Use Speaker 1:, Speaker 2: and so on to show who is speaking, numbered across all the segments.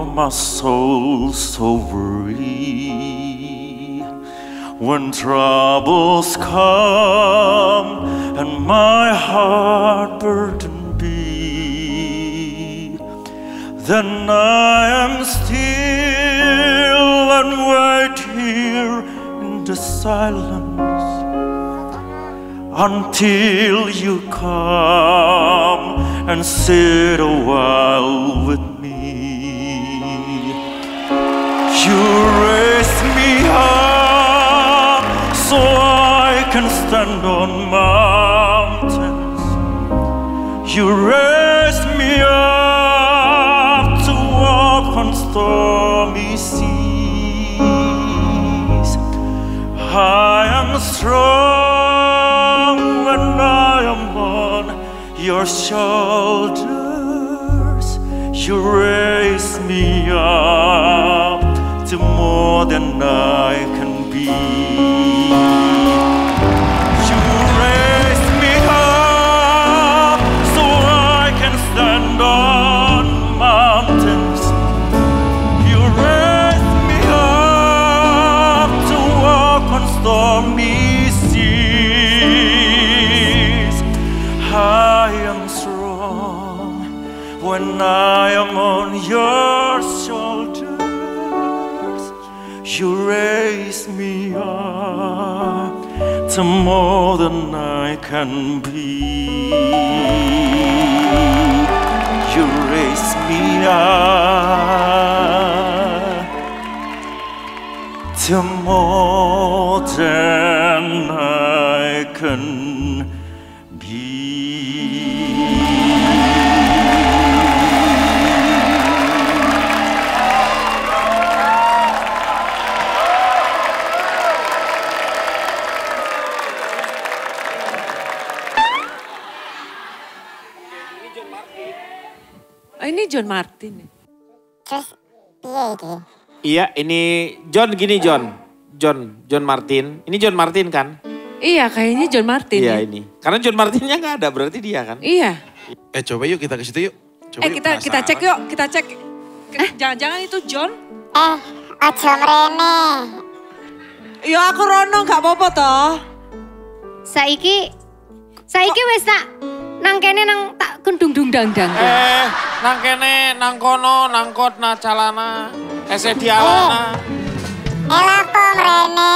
Speaker 1: my soul so weary. When troubles come and my heart burdened be, then I am still and wait here in the silence until you come and sit a while with me. You raise me up so I can stand on mountains. You raise me up to walk on stormy seas. I am strong when I am on your shoulders. You raise me up to more than I can be. You raise me up so I can stand on mountains. You raise me up to walk on stormy seas. I am strong when I am on your shoulders. You raise me up to more than I can be. You raise me up to more than I can be.
Speaker 2: Oh, ini John Martin.
Speaker 3: Terus piye iki?
Speaker 4: Iya, ini John gini John Martin. Ini John Martin kan?
Speaker 2: Iya, kayaknya John Martin.
Speaker 4: Iya
Speaker 2: ya.
Speaker 4: ini. Karena John Martinnya nggak ada, berarti dia kan?
Speaker 2: Iya.
Speaker 5: Coba yuk kita ke situ yuk. Coba yuk,
Speaker 2: kita cek yuk, kita cek. Jangan-jangan itu John?
Speaker 3: Aja mrene.
Speaker 2: Ya aku rono gak apa-apa toh.
Speaker 6: Saiki wis tak nang kene nang tak kendung dang-dang.
Speaker 4: Nang kene, nang kono, nang kot, na calana, esedialana.
Speaker 3: Elapa mrene.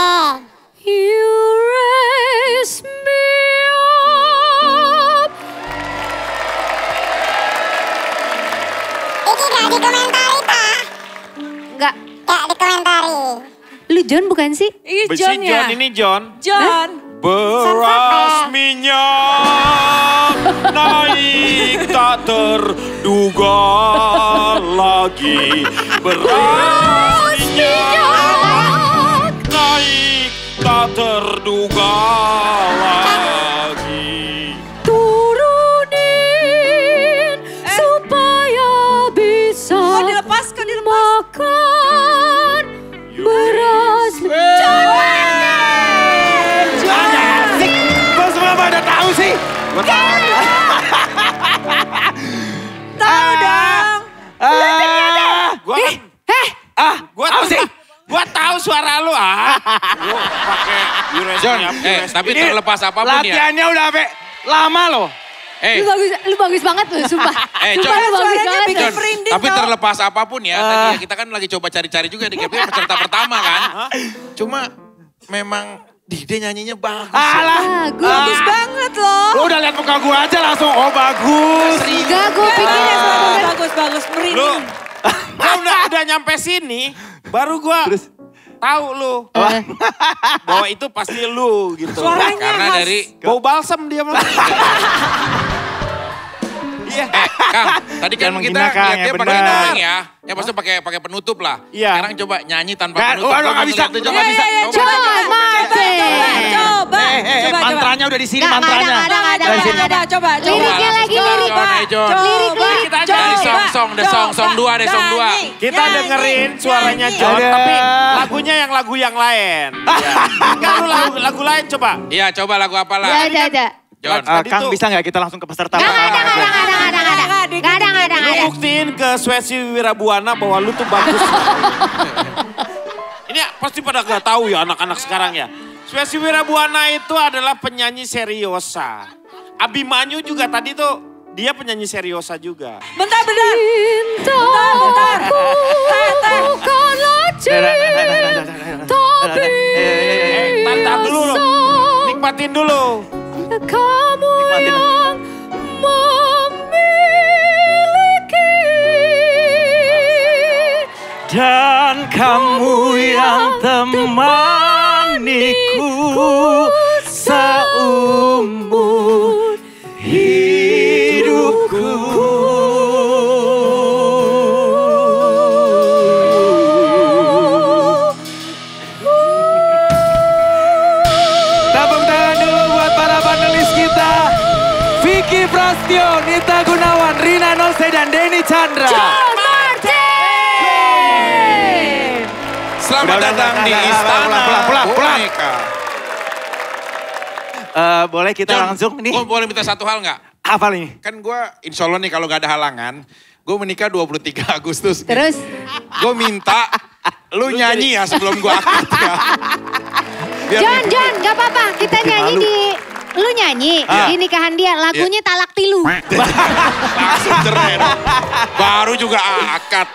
Speaker 6: You raise me up.
Speaker 3: Iki gak dikomentari ta?
Speaker 6: Enggak.
Speaker 3: Gak dikomentari.
Speaker 6: Lu John bukan sih?
Speaker 2: Iya
Speaker 4: Besi
Speaker 2: John ya.
Speaker 4: John, ini John.
Speaker 2: John.
Speaker 4: Beras minyak naik tak terduga lagi. Beras minyak naik tak terduga lagi.
Speaker 6: Turunin supaya bisa
Speaker 2: Kok dilepas?
Speaker 6: makan beras minyak.
Speaker 4: Gue semua pada tahu sih. Gue tahu.
Speaker 2: Tahu dong.
Speaker 4: Gue tahu sih. Gue tahu suara lu Gue pakai
Speaker 5: John, tapi terlepas apapun ya.
Speaker 4: latihannya udah sampai lama loh.
Speaker 6: Lu bagus banget loh, sumpah. Sumpah lu bagus
Speaker 2: Suaranya
Speaker 6: banget.
Speaker 2: bikin
Speaker 6: loh.
Speaker 2: merinding
Speaker 5: Tapi
Speaker 2: tau.
Speaker 5: terlepas apapun ya, tadi ya, kita kan lagi coba cari-cari juga di KPI peserta pertama kan. Cuma memang Dide nyanyinya bagus.
Speaker 2: Bagus banget loh.
Speaker 4: Lu udah lihat muka gue aja langsung, oh bagus.
Speaker 6: Enggak, gue pikir
Speaker 2: Bagus,
Speaker 4: Lu
Speaker 2: merinding.
Speaker 4: udah nyampe sini, baru gue tahu lu. Bahwa itu pasti lu gitu.
Speaker 2: Suaranya
Speaker 5: Karena
Speaker 2: khas.
Speaker 5: dari
Speaker 4: Bau balsam dia mah. Iya.
Speaker 5: Kang, tadi kan
Speaker 4: Jangan
Speaker 5: kita
Speaker 4: menghina, Kang,
Speaker 5: lihat dia
Speaker 4: yang
Speaker 5: pakai
Speaker 4: benar.
Speaker 5: dongeng ya. Ya maksudnya pakai penutup lah.
Speaker 4: Iya.
Speaker 5: Sekarang coba nyanyi tanpa
Speaker 4: Nggak,
Speaker 5: penutup.
Speaker 4: waduh, nggak bisa.
Speaker 5: Coba bisa.
Speaker 2: Coba.
Speaker 4: Mantranya udah di sini,
Speaker 6: Nggak,
Speaker 4: mantranya.
Speaker 2: Coba.
Speaker 6: Liriknya lagi, lirik.
Speaker 2: Lirik.
Speaker 5: Dari song dua.
Speaker 4: Kita dengerin suaranya John, tapi lagunya yang lagu yang lain. Enggak, lu lagu lain coba.
Speaker 5: Iya, coba lagu apa lah.
Speaker 6: Ada.
Speaker 5: John.
Speaker 7: Kang bisa nggak kita langsung ke peserta?
Speaker 6: Gak ada.
Speaker 4: Lu buktiin ke Swesi Wirabuana bahwa lu tuh bagus. Ini pasti pada gak tahu ya anak-anak sekarang ya. Swesi Wirabuana itu adalah penyanyi seriosa. Abimanyu juga tadi tuh dia penyanyi seriosa juga.
Speaker 2: Bentar.
Speaker 4: Bentar dulu loh. Nikmatin dulu.
Speaker 6: Kamu yang memiliki
Speaker 7: Dan kamu yang temaniku seumur hidupku. Tepuk tangan dulu buat para panelis kita. Vicky Prasetyo, Nita Gunawan, Rina Nose, dan Denny Chandra.
Speaker 5: Selamat datang di Istana Boneka.
Speaker 7: Boleh kita langsung nih?
Speaker 5: Gue boleh minta satu hal nggak?
Speaker 7: Apa nih?
Speaker 5: Kan gue insya Allah nih kalau gak ada halangan, gue menikah 23 Agustus.
Speaker 6: Terus?
Speaker 5: Gue minta lu nyanyi ya sebelum gue akad ya.
Speaker 6: John, gak apa-apa. Kita nyanyi di... Lu nyanyi di nikahan dia, lagunya Talak Tilu.
Speaker 5: Langsung cerai dong. Baru juga akad.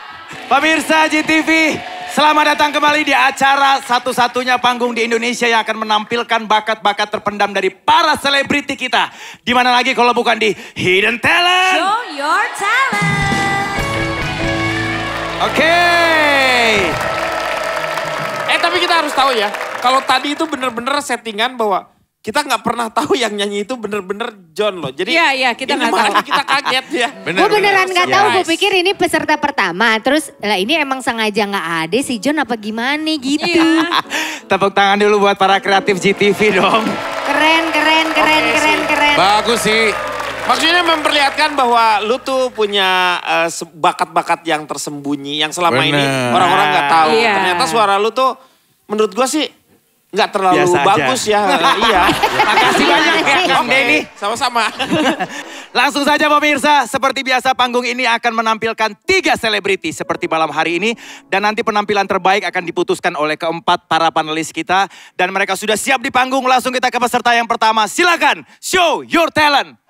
Speaker 7: Pemirsa GTV, selamat datang kembali di acara satu-satunya panggung di Indonesia yang akan menampilkan bakat-bakat terpendam dari para selebriti kita. Di mana lagi kalau bukan di Hidden Talent.
Speaker 2: Show your talent.
Speaker 7: Oke.
Speaker 4: Tapi kita harus tahu ya, kalau tadi itu bener-bener settingan bahwa kita nggak pernah tahu yang nyanyi itu bener-bener John loh. Jadi
Speaker 2: Iya, kita nggak tahu.
Speaker 4: makanya kita kaget ya.
Speaker 6: Gue beneran gak tahu, gue pikir ini peserta pertama. Terus lah ini emang sengaja gak ada si John apa gimana gitu.
Speaker 7: Tepuk tangan dulu buat para kreatif GTV dong.
Speaker 6: Keren.
Speaker 5: Bagus sih.
Speaker 4: Maksudnya memperlihatkan bahwa lu tuh punya bakat-bakat yang tersembunyi yang selama ini orang-orang nggak tahu.
Speaker 2: Iya.
Speaker 4: Ternyata suara lu tuh menurut gua sih nggak terlalu
Speaker 7: Biasa aja.
Speaker 4: bagus ya. Iya.
Speaker 7: Makasih banyak ya Kang Denny.
Speaker 4: Sama-sama.
Speaker 7: Langsung saja pemirsa, seperti biasa panggung ini akan menampilkan 3 selebriti seperti malam hari ini. Dan nanti penampilan terbaik akan diputuskan oleh keempat para panelis kita. Dan mereka sudah siap di panggung, langsung kita ke peserta yang pertama. Silakan, show your talent.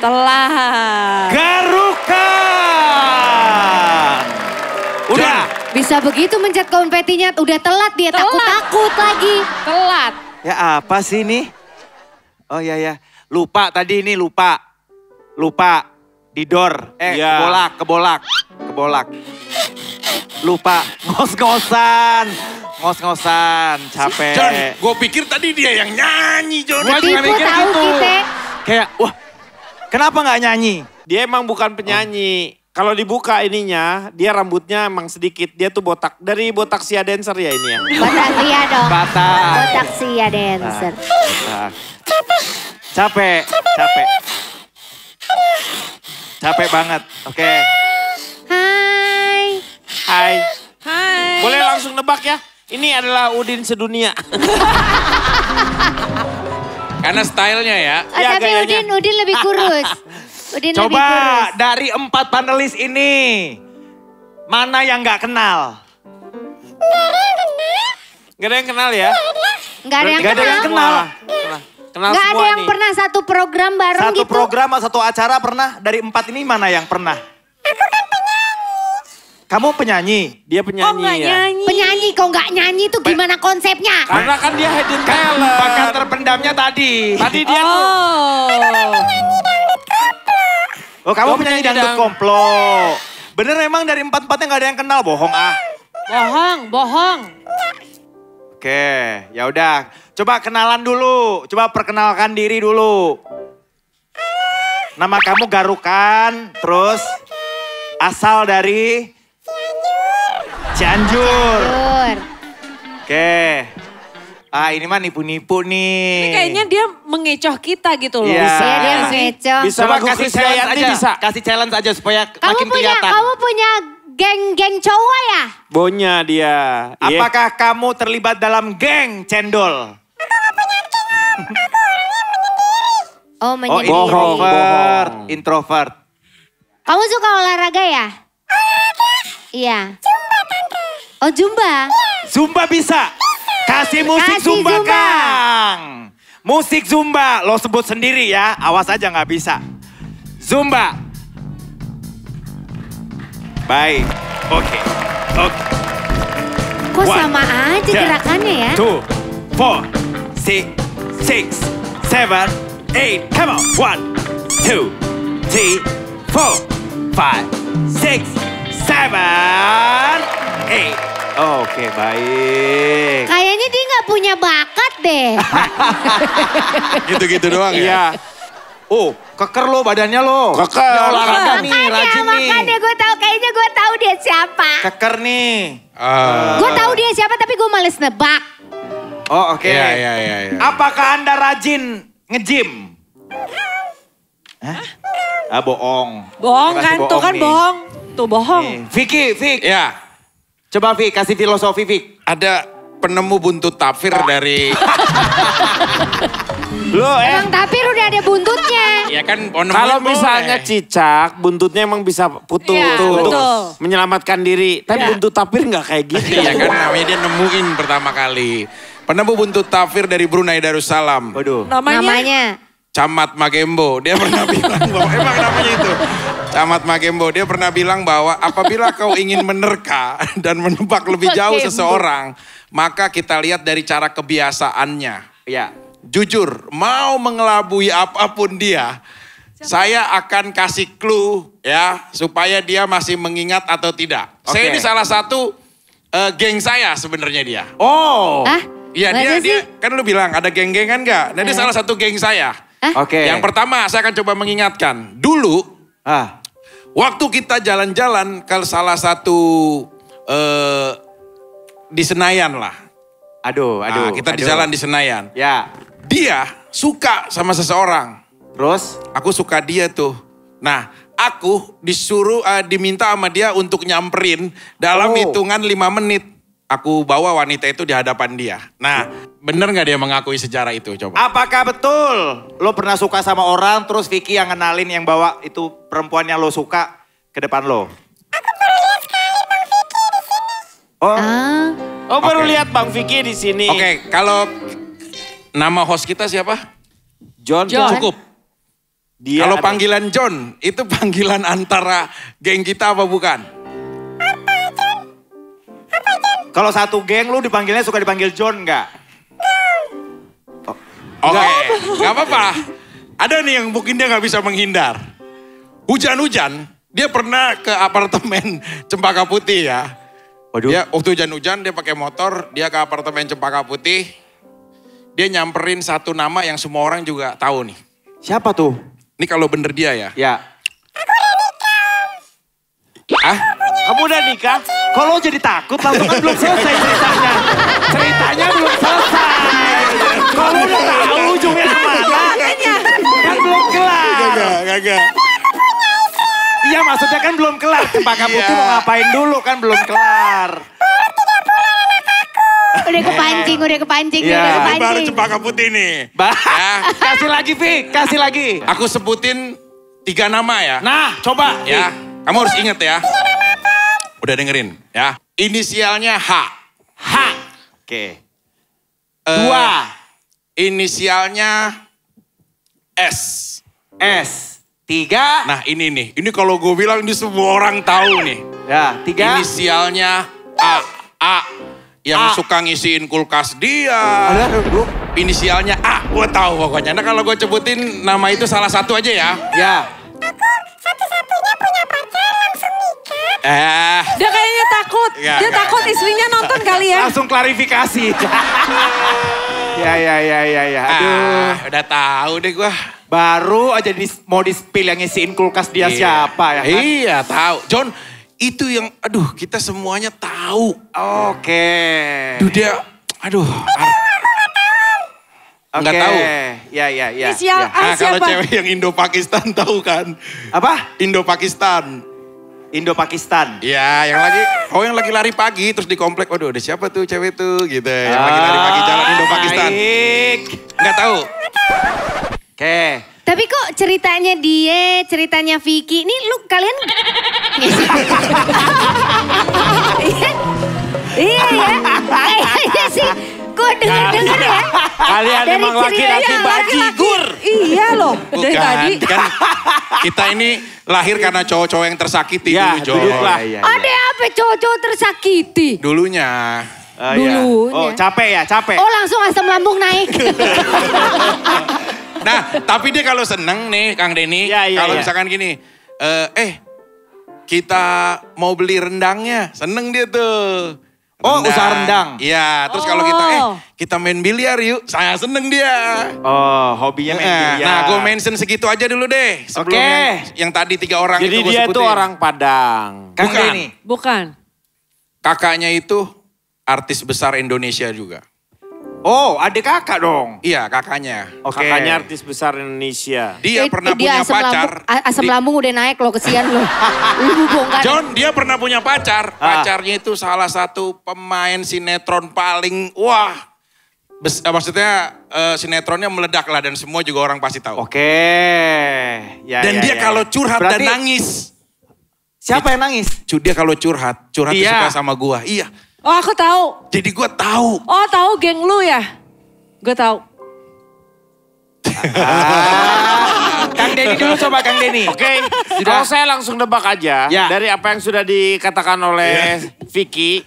Speaker 2: Telah.
Speaker 7: Garuka.
Speaker 6: bisa begitu mencet konfetinya? Udah telat dia, takut-takut lagi.
Speaker 2: Telat.
Speaker 7: Ya apa sih ini? Oh ya. Lupa tadi ini lupa. Didor.
Speaker 4: Iya.
Speaker 7: Kebolak. Lupa. Ngos-ngosan. Capek.
Speaker 5: John, gue pikir tadi dia yang nyanyi, John.
Speaker 7: Gua juga
Speaker 6: Tipu
Speaker 7: mikir
Speaker 6: tahu
Speaker 7: gitu.
Speaker 6: kita.
Speaker 7: Kayak, wah kenapa nggak nyanyi?
Speaker 4: Dia emang bukan penyanyi. Kalau dibuka ininya, dia rambutnya emang sedikit. Dia tuh botak. Dari botak Sia Dancer ya ini ya.
Speaker 6: Batavia dong.
Speaker 7: Batak.
Speaker 6: Botak Sia Dancer.
Speaker 7: Capek banget. Oke.
Speaker 6: Hai.
Speaker 4: Boleh langsung nebak ya? Ini adalah Udin sedunia.
Speaker 5: Karena stylenya ya.
Speaker 4: Ya,
Speaker 6: Tapi
Speaker 4: gayanya.
Speaker 6: Udin lebih kurus. Udin lebih
Speaker 7: Coba
Speaker 6: kurus.
Speaker 7: dari 4 panelis ini, mana yang nggak kenal?
Speaker 4: Gak ada yang kenal ya?
Speaker 6: Nggak ada yang
Speaker 7: Nggak ada yang
Speaker 6: kenal.
Speaker 7: kenal.
Speaker 4: Kenal
Speaker 6: Nggak
Speaker 4: semua
Speaker 6: ada yang
Speaker 4: nih.
Speaker 6: pernah satu program bareng
Speaker 7: Satu
Speaker 6: gitu.
Speaker 7: program atau satu acara pernah? Dari 4 ini mana yang pernah? Kamu penyanyi?
Speaker 4: Dia penyanyi ya.
Speaker 6: Penyanyi kok nggak nyanyi tuh gimana konsepnya?
Speaker 4: Karena kan dia hidden talent.
Speaker 7: Bakat terpendamnya tadi.
Speaker 4: Tadi dia tuh.
Speaker 7: Oh kamu
Speaker 4: Kamu
Speaker 7: penyanyi
Speaker 4: penyanyi
Speaker 7: dangdut koplo. Bener emang dari 4-4-nya nggak ada yang kenal, bohong ah.
Speaker 2: Bohong.
Speaker 7: Oke, ya udah. Coba kenalan dulu. Coba perkenalkan diri dulu. Nama kamu Garukan, terus asal dari Cianjur.
Speaker 6: Jur.
Speaker 7: Oke. Ini mah nipu-nipu nih.
Speaker 2: Ini kayaknya dia mengecoh kita gitu loh.
Speaker 7: Iya.
Speaker 6: Iya dia mengecoh.
Speaker 4: Bisa
Speaker 7: Coba
Speaker 4: lagu
Speaker 7: kasih
Speaker 4: Chris
Speaker 7: challenge
Speaker 4: Dayanti
Speaker 7: aja.
Speaker 4: bisa.
Speaker 7: Kasih challenge aja supaya makin kelihatan.
Speaker 6: Kamu punya geng cowok ya?
Speaker 4: Bonya dia. Iya.
Speaker 7: Apakah kamu terlibat dalam geng cendol?
Speaker 6: Oh menyendiri.
Speaker 4: bohong.
Speaker 7: Introvert.
Speaker 6: Kamu suka olahraga ya? Iya. Oh Zumba.
Speaker 7: Zumba bisa. Kasih musik
Speaker 6: Kasih
Speaker 7: Zumba,
Speaker 6: Zumba.
Speaker 7: Kang. Musik Zumba, lo sebut sendiri ya. Awas aja nggak bisa. Zumba. Baik. Oke.
Speaker 6: Kok
Speaker 7: One,
Speaker 6: sama aja gerakannya ya?
Speaker 7: 2, 4, 6, 7, 8. Come on. 1, 2, 3, 4, 5, 6, 7, 8. Oke, baik.
Speaker 6: Kayaknya dia nggak punya bakat deh.
Speaker 5: Gitu-gitu doang ya.
Speaker 4: Iya.
Speaker 7: Oh, keker lo badannya lo.
Speaker 4: Keker.
Speaker 7: Ini olahraga nih, rajin nih.
Speaker 6: Makanya gue tahu dia siapa.
Speaker 7: Keker nih.
Speaker 6: Gue tahu dia siapa tapi gue males nebak.
Speaker 7: Oh, oke.
Speaker 5: Iya.
Speaker 7: Apakah Anda rajin nge-gym? Hah? Bohong.
Speaker 2: Bohong
Speaker 7: Pasti
Speaker 2: kan, tuh kan
Speaker 7: nih.
Speaker 2: bohong. Tuh bohong.
Speaker 7: Nih. Vicky.
Speaker 5: Ya,
Speaker 7: Coba Vicky, kasih filosofi Vicky.
Speaker 5: ada penemu buntut tafir dari...
Speaker 4: Lo
Speaker 6: Emang tapir udah ada buntutnya.
Speaker 5: Ya kan,
Speaker 4: kalau misalnya cicak, buntutnya emang bisa putus
Speaker 2: Iya,
Speaker 4: untuk
Speaker 2: betul.
Speaker 4: menyelamatkan diri. Tapi
Speaker 2: Iya.
Speaker 4: buntut tapir nggak kayak gitu.
Speaker 5: Iya kan, namanya dia nemuin pertama kali. Penemu buntut tafir dari Brunei Darussalam.
Speaker 7: Waduh.
Speaker 6: Namanya.
Speaker 5: Camat Magembo, dia pernah bilang bahwa, emang namanya itu. Camat Magembo, dia pernah bilang bahwa apabila kau ingin menerka dan menebak lebih jauh
Speaker 2: Magembo.
Speaker 5: seseorang, maka kita lihat dari cara kebiasaannya.
Speaker 7: Ya.
Speaker 5: Jujur, mau mengelabui apapun dia, saya akan kasih clue ya, supaya dia masih mengingat atau tidak. Saya
Speaker 7: Oke.
Speaker 5: ini salah satu geng saya sebenarnya dia.
Speaker 7: Oh.
Speaker 6: Hah?
Speaker 5: Iya
Speaker 6: Masa
Speaker 5: dia
Speaker 6: sih?
Speaker 5: kan lu bilang ada geng-gengan gak? Nah dia salah satu geng saya.
Speaker 7: Oke.
Speaker 5: Yang pertama saya akan coba mengingatkan. Dulu waktu kita jalan-jalan ke salah satu di Senayan lah.
Speaker 7: Aduh.
Speaker 5: Nah, kita di jalan di Senayan.
Speaker 7: Ya.
Speaker 5: Dia suka sama seseorang.
Speaker 7: Terus?
Speaker 5: Aku suka dia tuh. Nah aku disuruh diminta sama dia untuk nyamperin dalam hitungan 5 menit. Aku bawa wanita itu di hadapan dia. Nah, bener gak dia mengakui sejarah itu? Coba.
Speaker 7: Apakah betul lo pernah suka sama orang terus Vicky yang kenalin yang bawa itu perempuan yang lo suka ke depan lo? Oh,
Speaker 4: Oh baru
Speaker 5: Oke.
Speaker 4: lihat Bang Vicky di sini.
Speaker 5: Oke, kalau nama host kita siapa?
Speaker 4: John.
Speaker 5: Cukup.
Speaker 4: Dia
Speaker 5: Kalau
Speaker 4: ada-
Speaker 5: panggilan John, itu panggilan antara geng kita apa bukan?
Speaker 7: Kalau satu geng lu dipanggilnya suka dipanggil John nggak?
Speaker 5: Oke, nggak apa-apa. Ada nih yang mungkin dia nggak bisa menghindar. Hujan-hujan, dia pernah ke apartemen Cempaka Putih ya.
Speaker 7: Waduh.
Speaker 5: Dia waktu hujan-hujan dia pakai motor, dia ke apartemen Cempaka Putih. Dia nyamperin satu nama yang semua orang juga tahu nih.
Speaker 7: Siapa tuh?
Speaker 5: Ini kalau bener dia ya.
Speaker 7: Ya.
Speaker 5: Ah?
Speaker 4: Kamu udah nikah?
Speaker 7: Kalau jadi takut langsung kan belum selesai ceritanya. Ceritanya belum selesai. Kalau udah tahu ujungnya kemana. Kan belum kelar.
Speaker 5: Gak.
Speaker 7: Iya maksudnya kan belum kelar. Cempaka Putih mau ngapain dulu kan belum kelar.
Speaker 6: Udah kepancing, udah kepancing,
Speaker 7: Iya.
Speaker 6: udah
Speaker 5: Ini baru
Speaker 6: kepancing.
Speaker 5: Cempaka Putih nih.
Speaker 7: Ya. Kasih lagi Fik, kasih lagi.
Speaker 5: Aku sebutin 3 nama ya.
Speaker 7: Nah coba.
Speaker 5: Ya, kamu harus ingat ya. Udah dengerin ya. Inisialnya H.
Speaker 7: H. Oke. 2.
Speaker 5: Inisialnya S.
Speaker 7: S. 3.
Speaker 5: Nah ini nih, ini kalau gue bilang ini semua orang tahu nih.
Speaker 7: Ya 3.
Speaker 5: Inisialnya A. Yang suka ngisiin kulkas dia. Inisialnya A, gue tahu pokoknya. Nah kalau gue sebutin nama itu salah satu aja ya.
Speaker 7: Ya.
Speaker 3: Satu-satunya punya pacar langsung nikah.
Speaker 2: Dia kayaknya takut.
Speaker 5: Enggak,
Speaker 2: Dia
Speaker 5: enggak.
Speaker 2: takut istrinya nonton kali ya.
Speaker 7: Langsung klarifikasi. Ya. Aduh.
Speaker 5: Udah tahu deh gue.
Speaker 7: Baru aja mau di-spill yang ngisiin kulkas dia siapa ya kan?
Speaker 5: Iya tahu. John, itu yang, aduh kita semuanya tahu.
Speaker 7: Oke.
Speaker 5: Aduh dia, aduh. Nggak tahu.
Speaker 7: Ya.
Speaker 2: Inisial A
Speaker 5: Nah kalau
Speaker 2: siapa?
Speaker 5: cewek yang Indo-Pakistan tahu kan?
Speaker 7: Apa?
Speaker 5: Indo-Pakistan.
Speaker 7: Indo-Pakistan.
Speaker 5: Ya yang lagi lari pagi terus di komplek. Waduh ada siapa tuh cewek tuh gitu. Yang lagi lari pagi jalan Indo-Pakistan.
Speaker 7: Baik.
Speaker 5: Nggak tahu.
Speaker 7: Oke.
Speaker 6: Tapi kok ceritanya dia, ceritanya Vicky, ini lu kalian... Iya ya, kayaknya sih. Kok denger ya.
Speaker 4: Kalian
Speaker 6: Dari
Speaker 4: emang laki-laki
Speaker 6: ceritanya,
Speaker 4: bajigur.
Speaker 2: Iya loh. Dari tadi.
Speaker 5: Bukan, kan kita ini lahir karena cowok-cowok yang tersakiti
Speaker 4: Ya,
Speaker 5: dulu, John.
Speaker 4: duduklah.
Speaker 6: Ada apa cowok-cowok tersakiti?
Speaker 5: Dulunya.
Speaker 6: Dulunya.
Speaker 7: Oh capek ya, capek.
Speaker 6: Oh langsung asam lambung naik.
Speaker 5: Nah, tapi dia kalau seneng nih, Kang Denny,
Speaker 4: Iya,
Speaker 5: kalau
Speaker 4: iya.
Speaker 5: misalkan gini, kita mau beli rendangnya, seneng dia tuh.
Speaker 7: Oh, usaha rendang.
Speaker 5: Iya, terus kalau kita main biliar yuk, saya seneng dia.
Speaker 7: Oh hobinya main biliar.
Speaker 5: Nah, gue mention segitu aja dulu deh. Sebelum
Speaker 7: Oke.
Speaker 5: yang tadi 3 orang
Speaker 4: Jadi
Speaker 5: itu gue
Speaker 4: dia
Speaker 5: sebutin.
Speaker 4: itu orang Padang.
Speaker 7: Kang
Speaker 5: bukan.
Speaker 7: Denny.
Speaker 2: Bukan.
Speaker 5: Kakaknya itu artis besar Indonesia juga.
Speaker 7: Oh adik kakak dong.
Speaker 5: Iya, kakaknya.
Speaker 7: Oke.
Speaker 4: Kakaknya artis besar Indonesia.
Speaker 5: Dia pernah punya pacar.
Speaker 6: Asam lambung udah naik loh, kesian loh. Lu bongkar.
Speaker 5: John, dia pernah punya pacar. Pacarnya itu salah satu pemain sinetron paling, maksudnya sinetronnya meledak lah dan semua juga orang pasti tahu.
Speaker 7: Oke. Ya,
Speaker 5: Dan dia kalau curhat
Speaker 7: Berarti
Speaker 5: dan nangis.
Speaker 7: Siapa yang nangis?
Speaker 5: Dia kalau curhat
Speaker 7: Iya.
Speaker 5: suka sama gua. Iya.
Speaker 2: Oh aku tahu.
Speaker 5: Jadi gua tahu.
Speaker 2: Oh tahu geng lu ya? Gue tahu.
Speaker 7: Kang Denny dulu coba Kang Denny.
Speaker 4: Oke, kalau saya langsung nebak aja
Speaker 7: Ya.
Speaker 4: dari apa yang sudah dikatakan oleh Vicky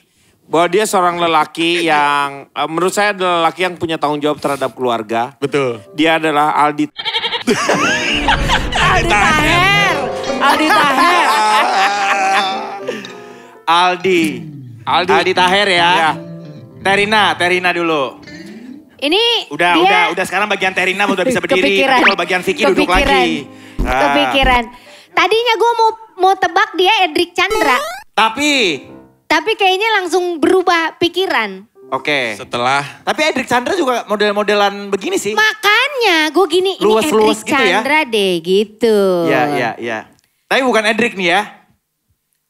Speaker 4: bahwa dia seorang lelaki yang menurut saya adalah lelaki yang punya tanggung jawab terhadap keluarga.
Speaker 5: Betul.
Speaker 4: Dia adalah Aldi.
Speaker 2: Aldi Taher. Aldi Taher.
Speaker 7: Aldi Taher ya.
Speaker 4: Ya.
Speaker 7: Terina dulu.
Speaker 6: Ini
Speaker 7: Udah sekarang bagian Terina udah bisa berdiri.
Speaker 6: Kepikiran.
Speaker 7: Tapi kalau bagian Vicky duduk lagi.
Speaker 6: Kepikiran. Tadinya gue mau tebak dia Edric Chandra. Tapi kayaknya langsung berubah pikiran.
Speaker 7: Oke.
Speaker 5: Setelah
Speaker 7: Tapi Edric Chandra juga model-modelan begini sih.
Speaker 6: Makanya gue gini, ini
Speaker 7: Luas-luas
Speaker 6: Edric
Speaker 7: gitu ya?
Speaker 6: Chandra deh gitu.
Speaker 7: Iya. Tapi bukan Edric nih ya.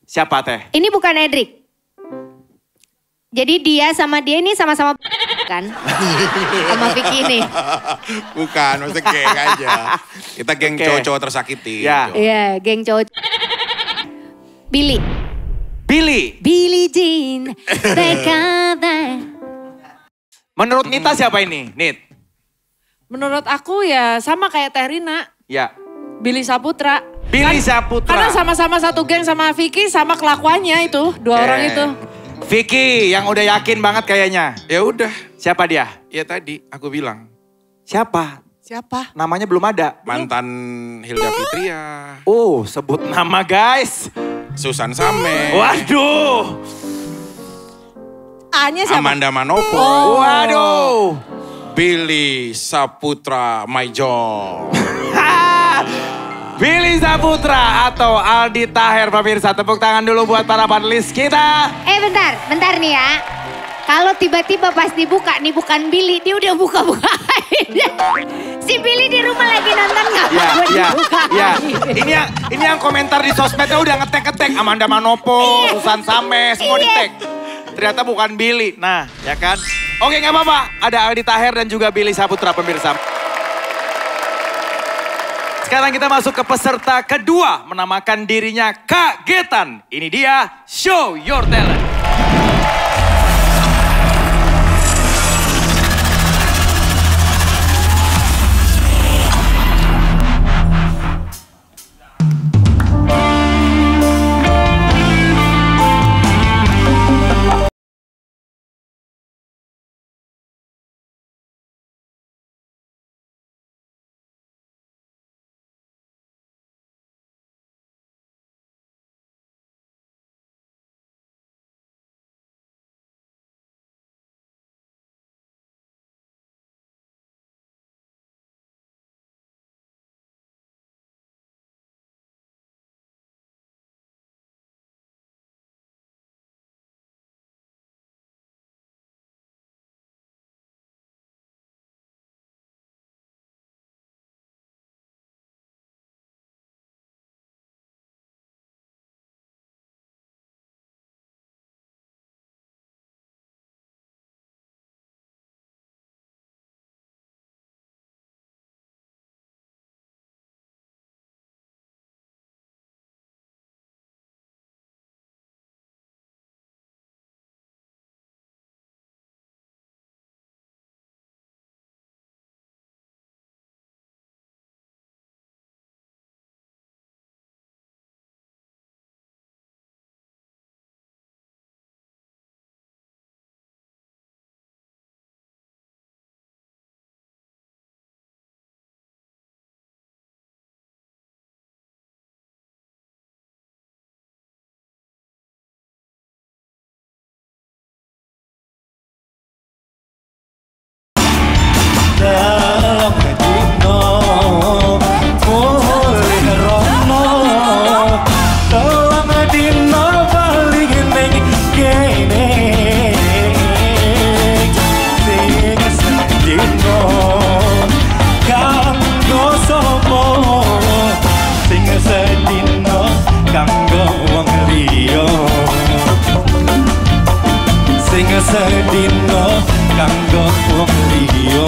Speaker 7: Siapa teh?
Speaker 6: Ini bukan Edric. Jadi dia sama dia ini sama-sama kan? Sama Vicky ini.
Speaker 5: bukan, maksudnya geng aja. Kita geng
Speaker 7: Oke.
Speaker 5: cowok-cowok tersakiti.
Speaker 7: Ya.
Speaker 5: John.
Speaker 6: Iya, geng cowok. Billy Jean berkata.
Speaker 7: Menurut Nita siapa ini? Nit.
Speaker 2: Menurut aku ya sama kayak Terina.
Speaker 7: Ya.
Speaker 2: Billy Saputra.
Speaker 7: Billy Saputra.
Speaker 2: Karena sama-sama satu geng sama Vicky sama kelakuannya itu. Dua orang itu.
Speaker 7: Vicky yang udah yakin banget kayaknya.
Speaker 5: Ya udah.
Speaker 7: Siapa dia?
Speaker 5: Ya tadi aku bilang.
Speaker 7: Siapa?
Speaker 2: Siapa?
Speaker 7: Namanya belum ada.
Speaker 5: Mantan Hilda Fitria.
Speaker 7: Oh, sebut nama guys.
Speaker 5: Susan Samet.
Speaker 7: Waduh.
Speaker 2: A-nya siapa?
Speaker 5: Amanda Manopo.
Speaker 7: Waduh.
Speaker 5: Billy Saputra Maijo.
Speaker 7: Billy Saputra atau Aldi Taher pemirsa. Tepuk tangan dulu buat para panelis kita.
Speaker 6: Bentar nih ya. Kalau tiba-tiba pas dibuka, nih bukan Billy, dia udah buka-bukain. Si Billy di rumah lagi nonton nggak?
Speaker 7: Ya. Ini yang komentar di sosmednya udah ngetek-ngetek. Amanda Manopo, Susan Samet, semua di-tag. Ternyata bukan Billy. Nah, ya kan? Oke, nggak apa-apa. Ada Aldi Taher dan juga Billy Saputra pemirsa. Sekarang kita masuk ke peserta kedua, menamakan dirinya Kagetan. Ini dia, Show Your Talent.
Speaker 1: Sedino kanggo wong liya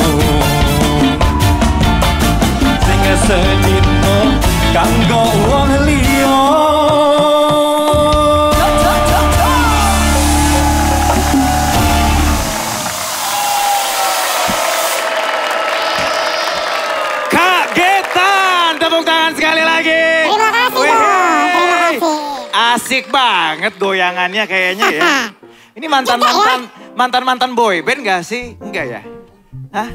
Speaker 1: sing sedino kanggo wong liya
Speaker 7: Kagetan, tepuk tangan sekali lagi.
Speaker 3: Terima kasih,
Speaker 7: Wih.
Speaker 3: terima kasih.
Speaker 7: Asik banget goyangannya kayaknya ya. Ini mantan-mantan boy band gak sih? Enggak ya? Hah?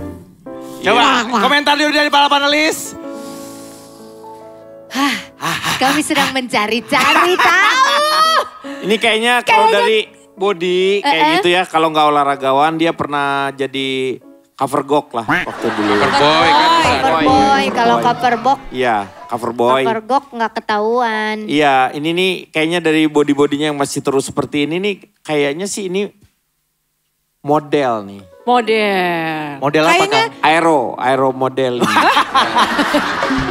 Speaker 7: Coba komentar dulu dari para panelis.
Speaker 6: Kami sedang mencari-cari tahu.
Speaker 4: Ini kayaknya kalau dari body kayak gitu ya. Kalau nggak olahragawan dia pernah jadi cover gok lah waktu dulu.
Speaker 5: Cover boy kan bisa.
Speaker 6: Cover boy, kalau cover box,
Speaker 4: Iya, cover boy.
Speaker 6: cover gok nggak ketahuan.
Speaker 4: Iya, ini nih kayaknya dari body-bodinya yang masih terus seperti ini nih. Kayaknya sih ini model nih.
Speaker 2: Model.
Speaker 7: Model apa
Speaker 2: Kayaknya
Speaker 7: kan?
Speaker 4: Aero model.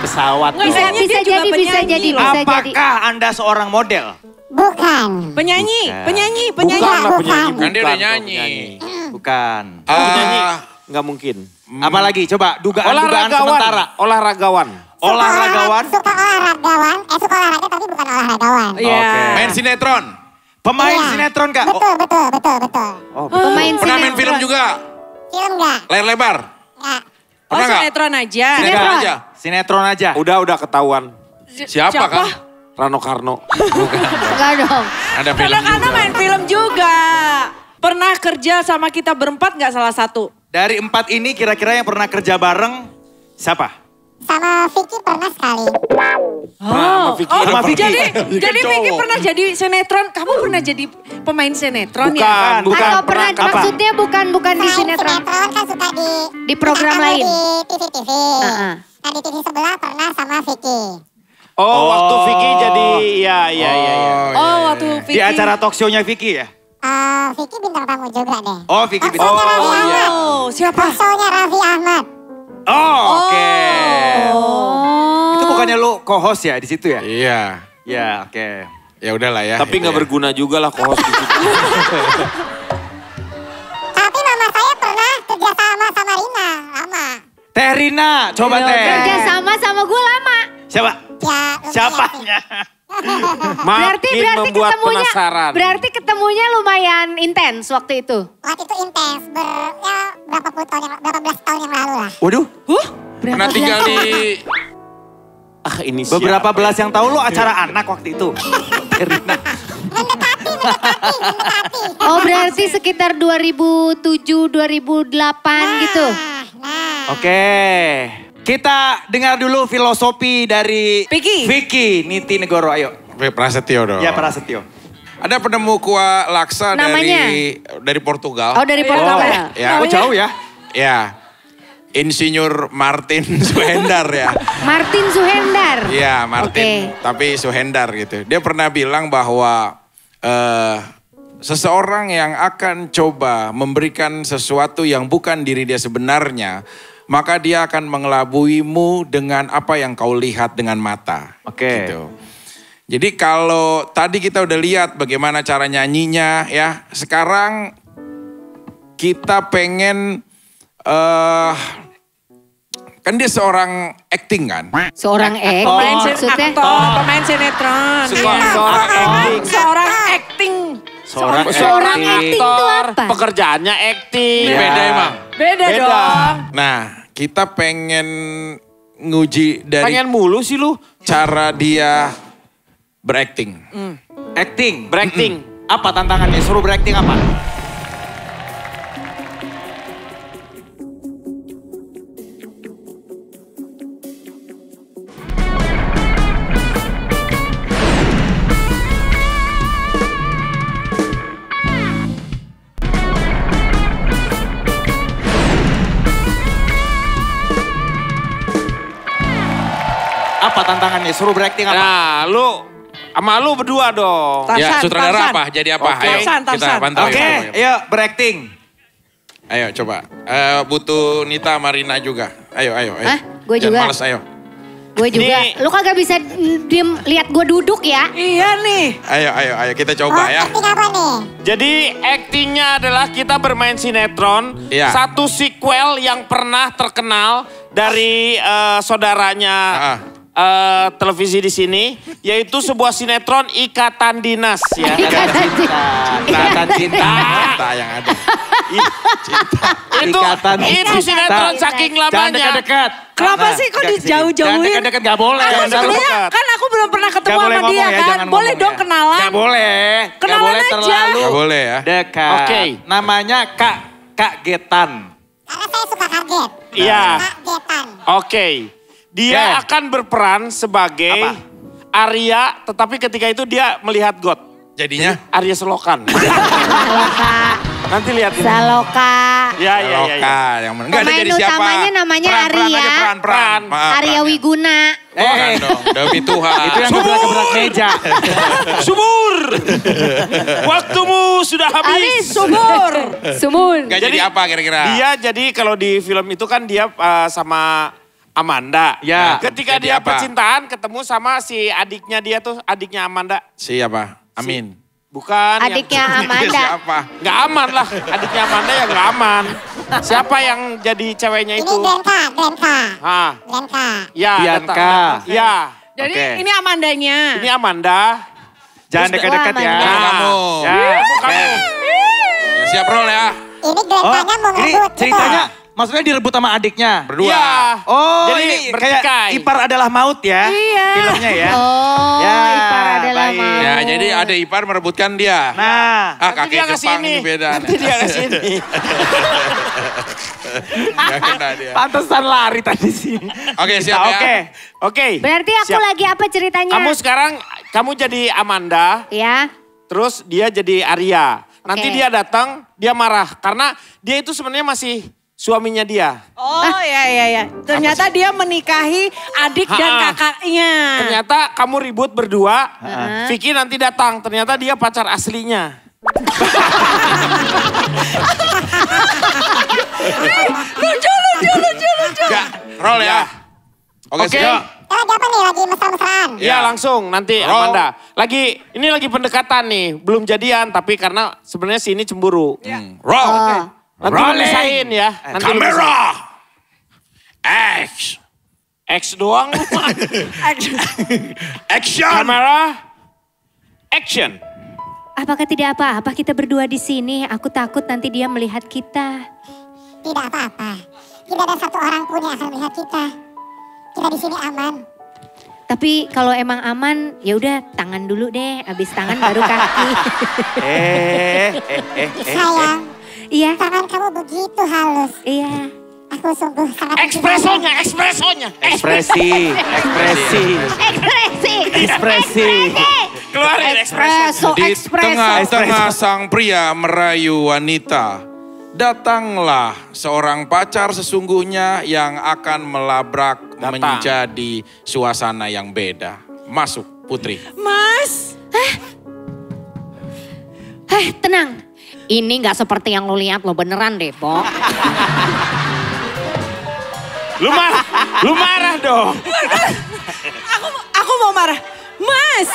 Speaker 7: Pesawat.
Speaker 2: Nggak,
Speaker 7: dong.
Speaker 2: kayaknya dia juga penyanyi loh.
Speaker 7: Apakah Anda seorang model?
Speaker 3: Bukan.
Speaker 2: Penyanyi,
Speaker 7: Bukan.
Speaker 2: penyanyi.
Speaker 4: Bukan lah penyanyi.
Speaker 5: Kan dia udah
Speaker 4: bukan kok
Speaker 5: nyanyi.
Speaker 4: penyanyi.
Speaker 7: Bukan.
Speaker 4: Penyanyi nggak mungkin.
Speaker 7: Apalagi coba dugaan sementara.
Speaker 4: Olahragawan.
Speaker 7: Olahragawan.
Speaker 3: Suka olahragawan. Suka olahraga tapi bukan olahragawan.
Speaker 2: Iya.
Speaker 7: Oke.
Speaker 5: Main sinetron.
Speaker 7: Pemain
Speaker 3: Iya.
Speaker 7: sinetron kak?
Speaker 3: Betul.
Speaker 6: Pemain
Speaker 5: Pernah main
Speaker 6: sinetron.
Speaker 5: film juga.
Speaker 3: Film enggak?
Speaker 5: Layar lebar.
Speaker 3: Enggak.
Speaker 2: Oh,
Speaker 5: Pernah nggak?
Speaker 2: sinetron aja.
Speaker 5: Sinetron aja.
Speaker 7: Sinetron aja.
Speaker 4: Udah ketahuan.
Speaker 5: Siapa kah?
Speaker 4: Rano Karno.
Speaker 6: Enggak dong.
Speaker 5: Ada film
Speaker 2: Karena
Speaker 5: juga.
Speaker 2: main film juga. Pernah kerja sama kita berempat nggak salah satu?
Speaker 7: Dari 4 ini kira-kira yang pernah kerja bareng siapa?
Speaker 3: Sama Vicky pernah sekali.
Speaker 4: Sama Vicky.
Speaker 7: Sama Vicky.
Speaker 2: Jadi Vicky pernah jadi sinetron. Kamu pernah jadi pemain sinetron ya?
Speaker 4: Bukan.
Speaker 6: Atau pernah
Speaker 7: apa?
Speaker 6: maksudnya bukan di
Speaker 3: Selain
Speaker 6: sinetron.
Speaker 3: sinetron kan suka
Speaker 6: Di program
Speaker 3: tamu
Speaker 6: lain.
Speaker 3: Di TV-TV.
Speaker 6: Heeh.
Speaker 3: Nah di TV sebelah pernah sama Vicky.
Speaker 4: Oh, waktu Vicky jadi, ya.
Speaker 2: Oh, waktu Vicky.
Speaker 7: Di acara talk show-nya Vicky ya?
Speaker 3: Vicky bintang tamu juga deh.
Speaker 7: Oh Vicky bisa.
Speaker 3: Talk show-nya Raffi Ahmad.
Speaker 2: Oh, siapa?
Speaker 3: Talk show-nya Raffi Ahmad.
Speaker 7: Oh oke.
Speaker 6: Oh.
Speaker 7: Itu bukannya lu co-host ya di situ ya?
Speaker 5: Iya.
Speaker 7: Ya oke.
Speaker 5: Ya udahlah ya.
Speaker 4: Tapi nggak berguna juga lah co-host di situ.
Speaker 3: Tapi mama saya pernah kerja sama Rina. Lama.
Speaker 7: Teh Rina, coba Teh.
Speaker 6: Kerja sama gue lama.
Speaker 7: Siapa?
Speaker 3: Ya, lumayan
Speaker 7: Siapanya?
Speaker 6: Berarti
Speaker 4: membuat
Speaker 6: ketemunya
Speaker 4: penasaran.
Speaker 6: berarti ketemunya lumayan intens waktu itu.
Speaker 3: Waktu itu intens, berapa belas tahun yang lalu lah.
Speaker 7: Waduh,
Speaker 5: Pernah tinggal di...
Speaker 4: Ini
Speaker 7: beberapa belas yang tahu lu acara anak waktu itu. Teh Rina.
Speaker 6: Oh berarti sekitar 2007-2008 gitu.
Speaker 3: Nah,
Speaker 7: Oke. Kita dengar dulu filosofi dari
Speaker 2: Vicky.
Speaker 7: Niti Negoro, ayo.
Speaker 5: Prasetyo dong.
Speaker 7: Ya Prasetyo.
Speaker 5: Ada penemu kuah laksa
Speaker 6: Namanya?
Speaker 5: dari Portugal.
Speaker 6: Oh dari Portugal.
Speaker 5: Ya.
Speaker 7: Oh jauh ya?
Speaker 5: Ya. Insinyur Martin Suhendar ya.
Speaker 6: Martin Suhendar.
Speaker 5: Iya Martin, tapi Suhendar gitu. Dia pernah bilang bahwa seseorang yang akan coba memberikan sesuatu yang bukan diri dia sebenarnya, maka dia akan mengelabuimu dengan apa yang kau lihat dengan mata.
Speaker 7: Oke.
Speaker 5: Gitu. Jadi kalau tadi kita udah lihat bagaimana cara nyanyinya ya, sekarang kita pengen kan dia seorang acting kan?
Speaker 6: Seorang
Speaker 2: Pemain
Speaker 6: maksudnya.
Speaker 2: pemain sinetron.
Speaker 4: Seorang
Speaker 2: acting.
Speaker 4: Seorang
Speaker 6: acting itu
Speaker 4: aktor,
Speaker 6: apa?
Speaker 4: pekerjaannya acting.
Speaker 5: Ini beda emang.
Speaker 2: Beda dong.
Speaker 5: Nah, kita pengen nguji dari
Speaker 4: Pengen mulu sih lu.
Speaker 5: cara dia berakting.
Speaker 7: Acting.
Speaker 4: Berakting.
Speaker 7: Apa tantangannya? Suruh berakting apa? Apa tantangannya? Suruh berakting apa?
Speaker 4: Nah, sama lu berdua dong.
Speaker 5: Ya,
Speaker 2: Tarzan,
Speaker 5: sutradara
Speaker 2: Tarzan.
Speaker 5: apa? Jadi apa?
Speaker 4: Oke.
Speaker 5: Ayo
Speaker 2: Tarzan,
Speaker 5: kita
Speaker 2: Tarzan.
Speaker 5: bantu.
Speaker 7: Oke, ayo berakting.
Speaker 5: Ayo coba. Butuh Nita Marina juga. Ayo.
Speaker 6: Hah? Gua
Speaker 5: Jangan
Speaker 6: juga?
Speaker 5: males, ayo.
Speaker 6: Gue juga.
Speaker 4: Nih.
Speaker 6: Lu kagak bisa diem lihat gue duduk ya.
Speaker 2: Iya nih.
Speaker 5: Ayo kita coba ya.
Speaker 3: acting apa nih?
Speaker 4: Jadi aktingnya adalah kita bermain sinetron.
Speaker 5: Iya.
Speaker 4: Satu sequel yang pernah terkenal dari saudaranya televisi di sini. Yaitu sebuah sinetron Ikatan Dinas. Ya.
Speaker 6: Ikatan
Speaker 7: Ikatan cinta.
Speaker 5: Cinta yang ada.
Speaker 7: Ikatan
Speaker 4: Itu sinetron
Speaker 7: cinta.
Speaker 4: saking
Speaker 7: Jangan
Speaker 4: lamanya.
Speaker 7: dekat-dekat.
Speaker 2: Kenapa sih kok dijauh-jauhin?
Speaker 7: Jangan dekat-dekat, gak boleh.
Speaker 2: Aku
Speaker 7: Jangan
Speaker 2: sebenarnya
Speaker 7: dekat.
Speaker 2: kan aku belum pernah ketemu
Speaker 7: Gak boleh
Speaker 2: sama
Speaker 7: ngomong
Speaker 2: dia
Speaker 7: ya,
Speaker 2: kan.
Speaker 7: jangan
Speaker 2: Boleh
Speaker 7: ngomong
Speaker 2: dong
Speaker 7: ya.
Speaker 2: kenalan.
Speaker 7: Gak boleh. Gak
Speaker 2: Kenalan
Speaker 7: boleh
Speaker 2: aja.
Speaker 7: terlalu
Speaker 5: Gak boleh ya.
Speaker 7: dekat.
Speaker 4: Oke.
Speaker 7: Namanya Kak Getan.
Speaker 3: Karena saya suka kaget.
Speaker 4: Iya.
Speaker 3: Kagetan.
Speaker 4: Oke. Dia
Speaker 7: Oke.
Speaker 4: akan berperan sebagai
Speaker 7: Apa?
Speaker 4: Arya, tetapi ketika itu dia melihat God.
Speaker 5: Jadinya
Speaker 4: Arya Selokan.
Speaker 6: Saloka.
Speaker 4: Nanti lihat ini.
Speaker 6: Saloka.
Speaker 4: Ya.
Speaker 5: Loka yang mana? Enggak ada
Speaker 6: Pemain
Speaker 5: jadi siapa?
Speaker 6: utamanya namanya
Speaker 5: Peran
Speaker 6: Arya.
Speaker 5: aja, peran. Maaf,
Speaker 6: Arya
Speaker 5: perannya.
Speaker 6: Wiguna.
Speaker 5: Bukan dong, Demi Tuhan.
Speaker 7: Itu yang gebrak-gebrak meja.
Speaker 4: Subur. Waktumu sudah
Speaker 2: Habis
Speaker 4: habis.
Speaker 2: subur.
Speaker 6: Sumun.
Speaker 5: Enggak jadi apa kira-kira?
Speaker 4: Dia jadi kalau di film itu kan dia sama Amanda.
Speaker 7: Ya.
Speaker 4: Ketika
Speaker 5: Jadi
Speaker 4: dia
Speaker 5: apa?
Speaker 4: percintaan ketemu sama si adiknya dia tuh, adiknya Amanda.
Speaker 5: Siapa? Amin.
Speaker 4: Bukan.
Speaker 6: Adiknya Amanda.
Speaker 5: Siapa?
Speaker 4: Nggak aman lah. Adiknya Amanda ya nggak aman. Siapa yang jadi ceweknya
Speaker 3: Ini
Speaker 4: itu?
Speaker 3: Glenka.
Speaker 4: Ah,
Speaker 3: Glenka.
Speaker 4: ya.
Speaker 7: Bianca.
Speaker 4: Ya.
Speaker 2: Jadi
Speaker 7: Oke.
Speaker 2: ini Amandanya.
Speaker 4: Ini Amanda.
Speaker 7: Jangan dekat-dekat ya.
Speaker 6: Wah,
Speaker 5: Nah, kamu.
Speaker 7: Ya.
Speaker 4: Kamu.
Speaker 5: Ya, siap roll ya.
Speaker 3: Ini Glenkanya mau
Speaker 7: Ini
Speaker 3: ngebut.
Speaker 7: ceritanya Maksudnya direbut sama adiknya?
Speaker 5: Berdua.
Speaker 4: Iya.
Speaker 7: Oh,
Speaker 4: Jadi
Speaker 7: ini
Speaker 4: bertikai.
Speaker 7: kayak Ipar Adalah Maut ya?
Speaker 2: Iya.
Speaker 7: Filmnya ya?
Speaker 6: Oh,
Speaker 7: Ya,
Speaker 6: Ipar Adalah
Speaker 7: baik.
Speaker 6: Maut.
Speaker 5: Ya, jadi ada ipar merebutkan dia.
Speaker 7: Nah,
Speaker 4: Nanti dia
Speaker 5: kakek
Speaker 4: ke
Speaker 5: Jepang
Speaker 4: sini.
Speaker 5: ini beda.
Speaker 4: Nanti dia ke sini.
Speaker 5: Nggak kena dia.
Speaker 7: pantesan lari tadi sih.
Speaker 5: Oke, siap ya.
Speaker 4: Oke.
Speaker 6: Berarti aku
Speaker 4: Siap.
Speaker 6: lagi apa ceritanya?
Speaker 4: Kamu sekarang, kamu jadi Amanda,
Speaker 6: Ya.
Speaker 4: terus dia jadi Arya. Nanti
Speaker 6: Oke.
Speaker 4: dia datang, dia marah. Karena dia itu sebenarnya masih suaminya dia.
Speaker 2: Oh ya. Ternyata dia menikahi adik dan
Speaker 4: Ha-ha.
Speaker 2: kakaknya.
Speaker 4: Ternyata kamu ribut berdua, Vicky nanti datang. Ternyata dia pacar aslinya.
Speaker 2: Lucu.
Speaker 5: Ya, roll ya. Oke,
Speaker 4: Oke.
Speaker 5: siap.
Speaker 3: Lagi apa nih? Lagi mesra-mesraan.
Speaker 4: Iya langsung nanti
Speaker 5: Roll.
Speaker 4: Amanda. Ini lagi pendekatan nih, belum jadian tapi karena sebenarnya sini cemburu.
Speaker 5: Roll.
Speaker 4: Nanti lu misahin ya. Nanti lu misahin.
Speaker 5: Kamera. X.
Speaker 4: X doang.
Speaker 5: Action.
Speaker 4: Kamera. Action.
Speaker 6: Apakah tidak apa-apa kita berdua di sini? Aku takut nanti dia melihat kita.
Speaker 3: Tidak apa-apa. Tidak ada satu orang pun yang akan melihat kita. Kita di sini aman.
Speaker 6: Tapi kalau emang aman, ya udah tangan dulu deh. Abis tangan baru kaki.
Speaker 3: Sayang,
Speaker 6: Iya,
Speaker 3: tangan kamu begitu halus.
Speaker 6: iya.
Speaker 3: Aku sungguh sangat
Speaker 4: Ekspresonya.
Speaker 6: Ekspresi.
Speaker 4: Keluarin
Speaker 6: Espresso,
Speaker 5: Di
Speaker 6: espresso.
Speaker 5: tengah-tengah sang pria merayu wanita, datanglah seorang pacar sesungguhnya yang akan melabrak
Speaker 4: Datang.
Speaker 5: menjadi suasana yang beda. Masuk, Putri.
Speaker 2: Mas.
Speaker 6: Tenang. Ini nggak seperti yang lo lihat lo beneran deh, Bo.
Speaker 4: Lu marah dong.
Speaker 2: Aku mau marah. Mas,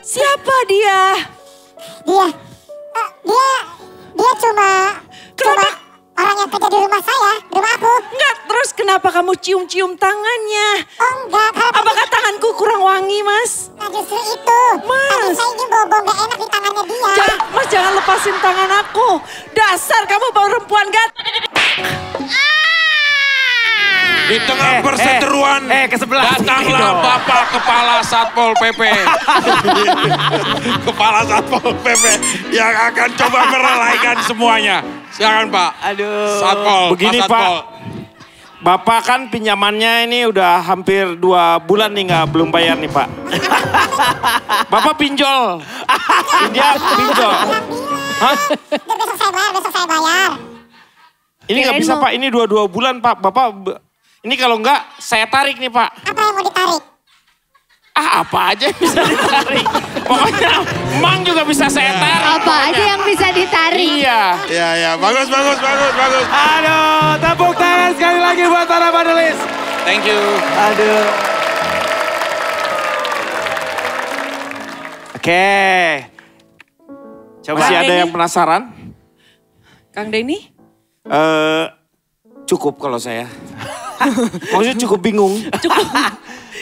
Speaker 2: siapa dia?
Speaker 3: Dia cuma orang yang kerja di rumah saya, di rumah aku.
Speaker 2: Enggak, terus kenapa kamu cium-cium tangannya?
Speaker 3: Oh enggak, kalau
Speaker 2: Apakah tanganku kurang wangi, Mas?
Speaker 3: nah justru itu.
Speaker 2: Mas.
Speaker 3: Tadi saya ingin bau-bau gak enak di tangannya dia.
Speaker 2: Mas jangan lepasin tangan aku. Dasar kamu perempuan gat.
Speaker 5: Di tengah perseteruan
Speaker 7: ke sebelah sini
Speaker 5: datanglah
Speaker 7: dong.
Speaker 5: Bapak Kepala Satpol PP. Kepala Satpol PP yang akan coba merelaikan semuanya. Silakan Pak.
Speaker 7: Aduh.
Speaker 5: Satpol.
Speaker 4: Begini Pak, Bapak kan pinjamannya ini udah hampir 2 bulan nih belum bayar nih Pak. Bapak pinjol. Dia pinjol. Hah?
Speaker 3: Besok saya bayar.
Speaker 4: Ini nggak
Speaker 6: Kirain
Speaker 4: bisa
Speaker 6: mau-
Speaker 4: Pak, ini 2 bulan Pak. Ini kalau enggak saya tarik nih Pak.
Speaker 3: Apa yang mau ditarik?
Speaker 4: Apa aja yang bisa ditarik. Pokoknya emang juga bisa saya tarik.
Speaker 6: Apa aja yang bisa ditarik?
Speaker 4: Iya.
Speaker 5: Ya, bagus.
Speaker 7: Aduh, tepuk tangan sekali lagi buat para panelis.
Speaker 5: Thank you.
Speaker 7: Aduh. Oke. Coba.
Speaker 4: Masih ada
Speaker 2: ini.
Speaker 4: yang penasaran?
Speaker 2: Kang Denny?
Speaker 4: Cukup kalau saya. Maksudnya cukup bingung.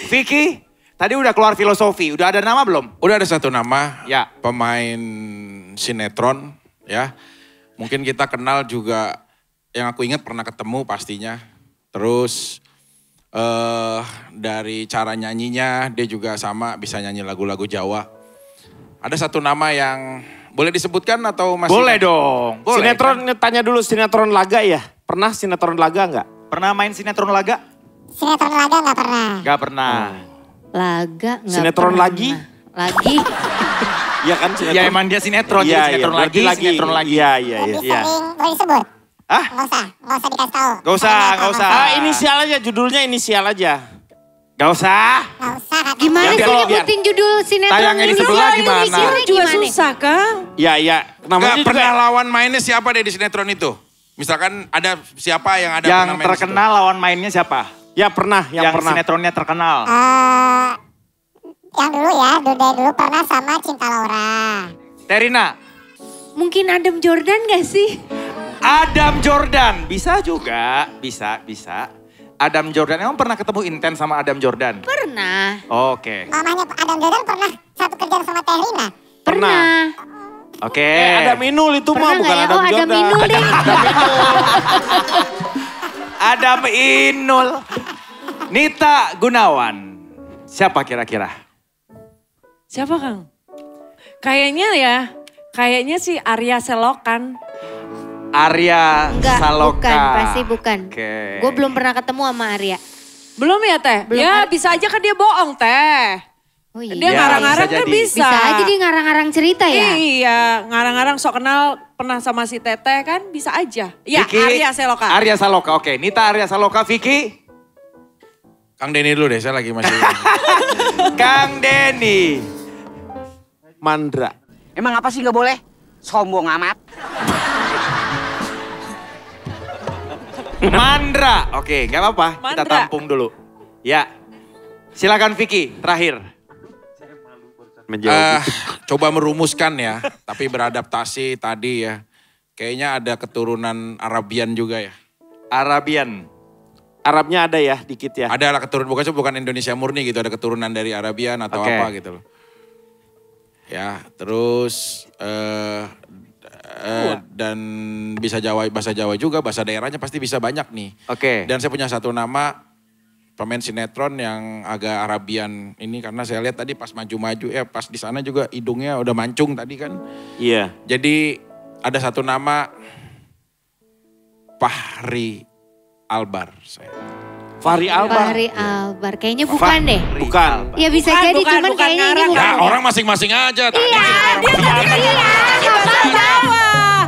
Speaker 7: Vicky, tadi udah keluar filosofi. Udah ada nama belum?
Speaker 5: Udah ada satu nama,
Speaker 7: Ya.
Speaker 5: pemain sinetron ya. Mungkin kita kenal juga, yang aku ingat pernah ketemu pastinya. Terus dari cara nyanyinya dia juga sama bisa nyanyi lagu-lagu Jawa. Ada satu nama yang boleh disebutkan atau masih?
Speaker 7: Boleh dong. Boleh.
Speaker 4: Sinetron,
Speaker 7: kan?
Speaker 4: tanya dulu sinetron laga ya? Pernah sinetron laga nggak?
Speaker 7: Pernah main sinetron laga?
Speaker 3: Sinetron laga nggak pernah.
Speaker 7: Gak pernah.
Speaker 6: Laga nggak
Speaker 4: Sinetron
Speaker 6: pernah.
Speaker 4: lagi?
Speaker 6: Lagi?
Speaker 4: Iya kan sinetron?
Speaker 7: Ya emang dia sinetron,
Speaker 4: Iya,
Speaker 7: jadi sinetron
Speaker 4: berarti
Speaker 7: lagi, sinetron lagi.
Speaker 4: Iya.
Speaker 3: Lebih sering boleh disebut.
Speaker 7: Hah?
Speaker 3: Nggak usah dikasih tahu.
Speaker 7: Gak usah.
Speaker 4: Inisial aja, judulnya inisial aja.
Speaker 7: Gak usah.
Speaker 3: Nggak usah. katanya.
Speaker 6: Gimana
Speaker 4: Ya,
Speaker 6: sih
Speaker 4: kalau-
Speaker 6: nyebutin judul sinetron
Speaker 7: Tayangnya di
Speaker 6: ini?
Speaker 7: sebelah
Speaker 6: Iya,
Speaker 7: gimana?
Speaker 6: inisialnya
Speaker 2: Juga
Speaker 6: gimana?
Speaker 2: susah Kang.
Speaker 4: Iya. Namanya
Speaker 5: Gak
Speaker 4: juga.
Speaker 5: pernah lawan mainnya siapa deh di sinetron itu? Misalkan ada siapa yang ada
Speaker 7: Yang
Speaker 5: pernah main di
Speaker 7: terkenal lawan mainnya siapa?
Speaker 4: Ya pernah, yang pernah.
Speaker 7: sinetronnya terkenal.
Speaker 3: Yang dulu ya, dulu pernah sama Cinta Laura.
Speaker 7: Terina,
Speaker 6: Mungkin Adam Jordan gak sih?
Speaker 7: Adam Jordan. Bisa juga, bisa. Adam Jordan, emang pernah ketemu intens sama Adam Jordan?
Speaker 6: Pernah.
Speaker 7: Oke.
Speaker 3: Mamanya Adam Jordan pernah satu kerjaan sama Terina.
Speaker 6: Pernah.
Speaker 7: Oke.
Speaker 4: Ada Minul itu mah
Speaker 6: Pernah
Speaker 4: bukan
Speaker 6: nggak ya?
Speaker 4: Adam
Speaker 6: Oh, Adam
Speaker 4: Jordan.
Speaker 6: Minul deh.
Speaker 7: Adam Inul. Nita Gunawan. Siapa kira-kira?
Speaker 2: Siapa Kang? Kayaknya si Arya Selokan.
Speaker 7: Arya
Speaker 6: Enggak,
Speaker 7: Saloka.
Speaker 6: bukan, pasti bukan.
Speaker 7: Oke.
Speaker 6: Gue belum pernah ketemu sama Arya.
Speaker 2: Belum ya Teh?
Speaker 6: Belum
Speaker 2: Ya
Speaker 6: ada.
Speaker 2: bisa aja kan dia bohong Teh.
Speaker 6: Oh iya.
Speaker 2: Dia
Speaker 7: Ya,
Speaker 2: ngarang-ngarang
Speaker 7: bisa
Speaker 2: kan
Speaker 7: jadi.
Speaker 2: bisa.
Speaker 6: Bisa aja dia ngarang-ngarang cerita ya.
Speaker 2: Iya, ngarang-ngarang sok kenal pernah sama si Teteh kan bisa aja. Ya
Speaker 7: Vicky,
Speaker 2: Arya Selokan.
Speaker 7: Arya Saloka, oke. Nita Arya Saloka, Vicky.
Speaker 5: Kang Denny dulu deh, saya lagi masih.
Speaker 7: Kang Denny.
Speaker 4: Mandra.
Speaker 8: Emang apa sih nggak boleh? Sombong amat.
Speaker 7: Mandra. Oke, nggak apa-apa. Kita
Speaker 2: Mandra.
Speaker 7: tampung dulu. Ya. Silakan Vicky, terakhir.
Speaker 5: Coba merumuskan ya, tapi beradaptasi tadi ya. Kayaknya ada keturunan Arabian juga ya.
Speaker 7: Arabian.
Speaker 4: Arabnya ada ya, dikit ya.
Speaker 5: Ada lah keturunan, bukan Indonesia murni gitu, ada keturunan dari Arabian atau
Speaker 7: Oke.
Speaker 5: apa gitu loh. Ya, terus dan bisa bahasa Jawa juga, bahasa daerahnya pasti bisa banyak nih.
Speaker 7: Oke.
Speaker 5: Dan saya punya satu nama pemain sinetron yang agak Arabian ini karena saya lihat tadi pas maju-maju pas di sana juga hidungnya udah mancung tadi kan.
Speaker 4: Iya.
Speaker 5: Jadi ada satu nama Fahri Albar.
Speaker 4: Fahri Albar.
Speaker 6: Fahri Albar. Kayaknya bukan deh.
Speaker 4: Bukan.
Speaker 6: Ya bisa
Speaker 2: Bukan,
Speaker 6: jadi
Speaker 2: bukan,
Speaker 6: cuman
Speaker 2: bukan
Speaker 6: kayaknya ini
Speaker 2: ngarang.
Speaker 6: bukan.
Speaker 5: Ya orang masing-masing aja. Tadi
Speaker 6: Iya,
Speaker 5: orang masing-masing aja.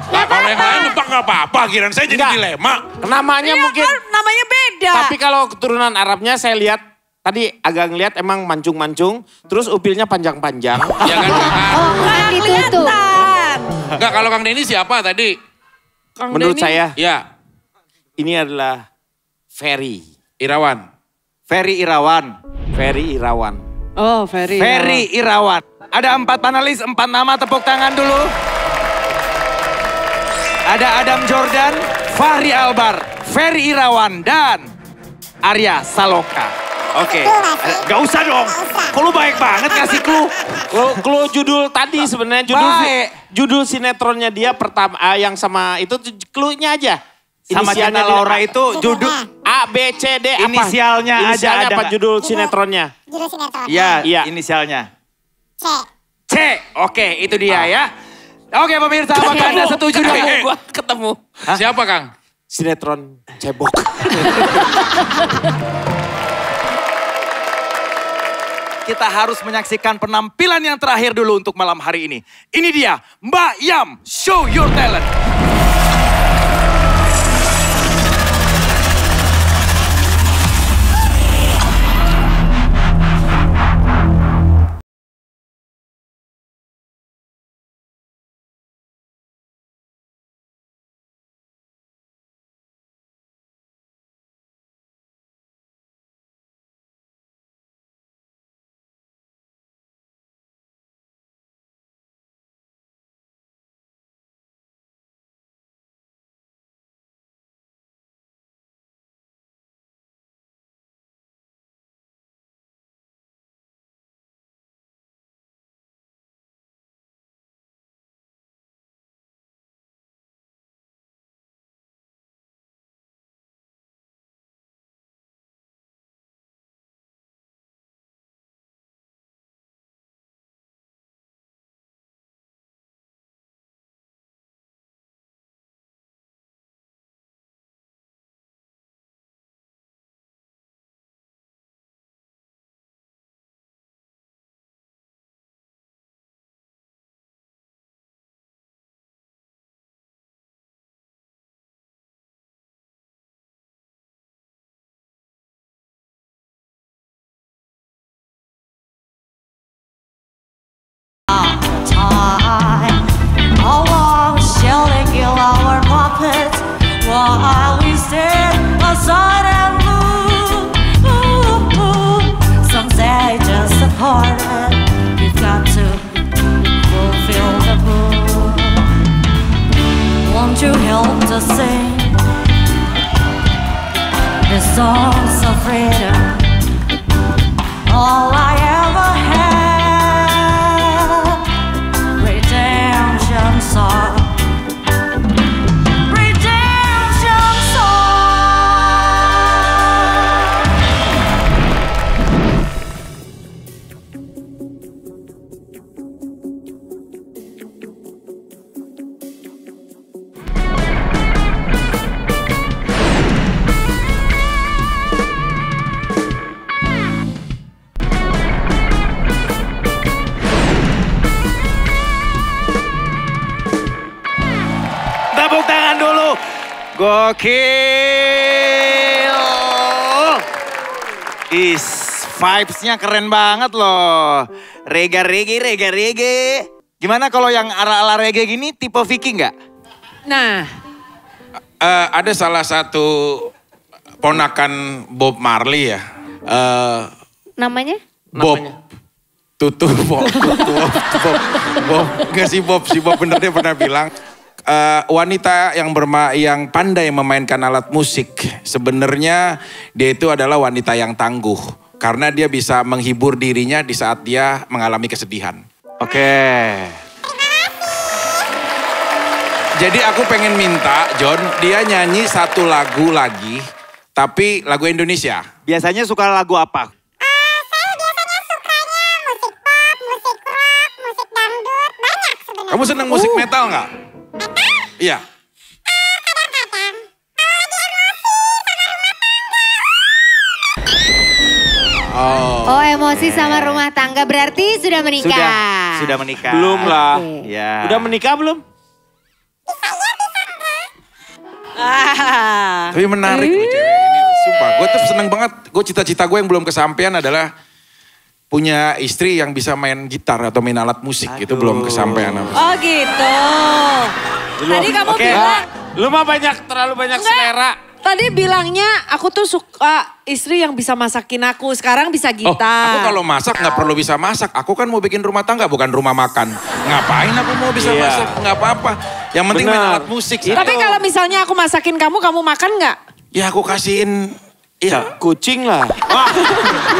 Speaker 5: Nah, kalau yang lain nebak gak apa-apa, kirain saya jadi
Speaker 4: Enggak.
Speaker 5: dilema.
Speaker 4: Namanya
Speaker 2: Iya
Speaker 4: mungkin.
Speaker 2: kan namanya beda.
Speaker 4: Tapi kalau keturunan Arabnya saya lihat tadi agak ngeliat emang mancung-mancung. Terus upilnya panjang-panjang.
Speaker 5: Ya kan, Kang?
Speaker 6: Oh, kan ditutup.
Speaker 2: Kelihatan.
Speaker 5: Enggak, kalau Kang Denny siapa tadi?
Speaker 2: Kang
Speaker 4: Menurut
Speaker 2: Denny.
Speaker 4: saya
Speaker 5: Ya,
Speaker 4: ini adalah Ferry.
Speaker 5: Irawan.
Speaker 7: Ferry Irawan.
Speaker 4: Ferry Irawan.
Speaker 2: Oh Ferry.
Speaker 7: Ferry Irawan. Ada 4 panelis, 4 nama, tepuk tangan dulu. Ada Adam Jordan, Fahri Albar, Ferry Irawan, dan Arya Saloka. Oke, gak usah dong. Kok lu baik banget ngasih clue?
Speaker 4: Clue judul tadi sebenarnya
Speaker 7: Baik.
Speaker 4: judul sinetronnya dia pertama yang sama itu clue-nya aja.
Speaker 7: Sama
Speaker 4: Inisialnya
Speaker 7: Cina Laura itu judul
Speaker 4: A, B, C, D apa?
Speaker 7: Inisialnya aja ada
Speaker 4: apa
Speaker 7: nggak?
Speaker 4: judul sinetronnya?
Speaker 3: Judul sinetron.
Speaker 7: ya
Speaker 4: Iya.
Speaker 7: inisialnya.
Speaker 3: C.
Speaker 7: C. Oke, itu dia ya. Oke pemirsa, apakah Anda setuju dengan
Speaker 4: Gua ketemu.
Speaker 5: Siapa, Kang?
Speaker 4: Sinetron cebok.
Speaker 7: kita harus menyaksikan penampilan yang terakhir dulu untuk malam hari ini. Ini dia, Mbak Yam, show your talent.
Speaker 9: Along shelling you our puppets while we stand aside and look. Ooh, ooh. Some say just a part of it. We've got to fulfill the book. Won't you help to sing the songs of freedom? All I ever had, redemption song, redemption song.
Speaker 7: Gokil. Vibes-nya keren banget loh. Reggae. Gimana kalau yang ala-ala reggae gini tipe Vicky nggak?
Speaker 2: Nah.
Speaker 5: Ada salah satu ponakan Bob Marley ya.
Speaker 6: Namanya?
Speaker 5: Bob. Bob. Nggak si Bob bener dia pernah bilang. Wanita yang pandai memainkan alat musik. Sebenarnya dia itu adalah wanita yang tangguh. Karena dia bisa menghibur dirinya di saat dia mengalami kesedihan.
Speaker 7: Oke.
Speaker 5: Jadi aku pengen minta John, dia nyanyi satu lagu lagi. Tapi lagu Indonesia.
Speaker 7: Biasanya suka lagu apa?
Speaker 3: Saya biasanya sukanya musik pop, musik rock, musik dangdut, banyak sebenarnya.
Speaker 5: Kamu seneng musik metal nggak?
Speaker 3: Metal?
Speaker 5: Iya.
Speaker 3: Kadang-kadang. Kalau lagi emosi sama rumah tangga.
Speaker 6: Oh, emosi sama rumah tangga berarti sudah menikah.
Speaker 7: Sudah menikah.
Speaker 4: Belum lah.
Speaker 6: Oke.
Speaker 7: Ya.
Speaker 4: Udah menikah belum?
Speaker 5: Tapi menarik loh cewek ini. Sumpah, gue tuh seneng banget. Gue cita-cita gue yang belum kesampaian adalah punya istri yang bisa main gitar atau main alat musik. Itu belum kesampaian.
Speaker 2: Oh gitu. Tadi kamu
Speaker 4: Oke.
Speaker 2: bilang.
Speaker 4: Lu mah terlalu banyak selera.
Speaker 2: Tadi bilangnya aku tuh suka istri yang bisa masakin aku. Sekarang bisa
Speaker 5: Oh,
Speaker 2: gitar.
Speaker 5: aku kalau masak nggak perlu bisa masak. Aku kan mau bikin rumah tangga, bukan rumah makan. Ngapain aku mau bisa
Speaker 4: Iya.
Speaker 5: masak? Nggak apa-apa. Yang penting main
Speaker 4: Benar.
Speaker 5: alat musik.
Speaker 2: Tapi kalau misalnya aku masakin kamu makan nggak?
Speaker 5: Ya aku kasihin. Iya.
Speaker 4: Kucing lah.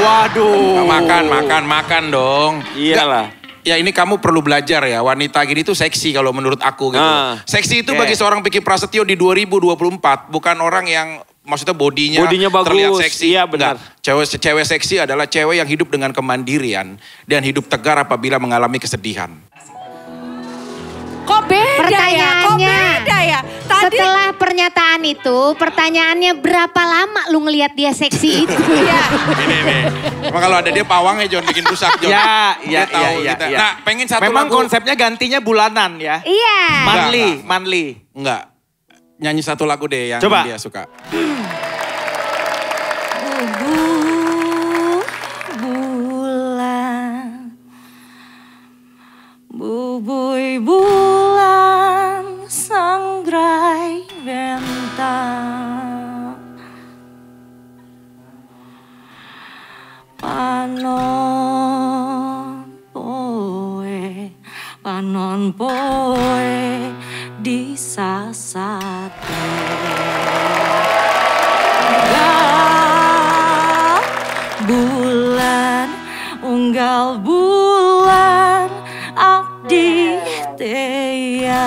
Speaker 7: Waduh.
Speaker 5: Makan dong.
Speaker 4: Iyalah.
Speaker 5: Ya ini kamu perlu belajar ya, wanita gini tuh seksi kalau menurut aku gitu. Seksi itu bagi seorang Vicky Prasetyo di 2024, bukan orang yang maksudnya bodinya
Speaker 4: Bodinya
Speaker 5: terlihat
Speaker 4: bagus,
Speaker 5: seksi.
Speaker 4: iya benar.
Speaker 5: Enggak. Cewek seksi adalah cewek yang hidup dengan kemandirian dan hidup tegar apabila mengalami kesedihan.
Speaker 2: Kok beda ya? Kok beda ya? Tadi
Speaker 6: Setelah pernyataan itu, pertanyaannya berapa lama lu ngelihat dia seksi itu?
Speaker 2: ya.
Speaker 5: Ini. Emang kalau ada dia pawangnya John bikin rusak John.
Speaker 7: Ya,
Speaker 5: Dia tahu
Speaker 7: ya.
Speaker 5: kita. Nah pengen satu
Speaker 7: Memang
Speaker 5: lagu.
Speaker 7: konsepnya gantinya bulanan ya.
Speaker 6: Iya.
Speaker 7: Manly.
Speaker 5: Enggak. Nyanyi satu lagu deh yang
Speaker 7: Coba.
Speaker 5: dia suka.
Speaker 9: Bubui bulan sangrai bentang panon poe di sasate unggal bulan abdi teya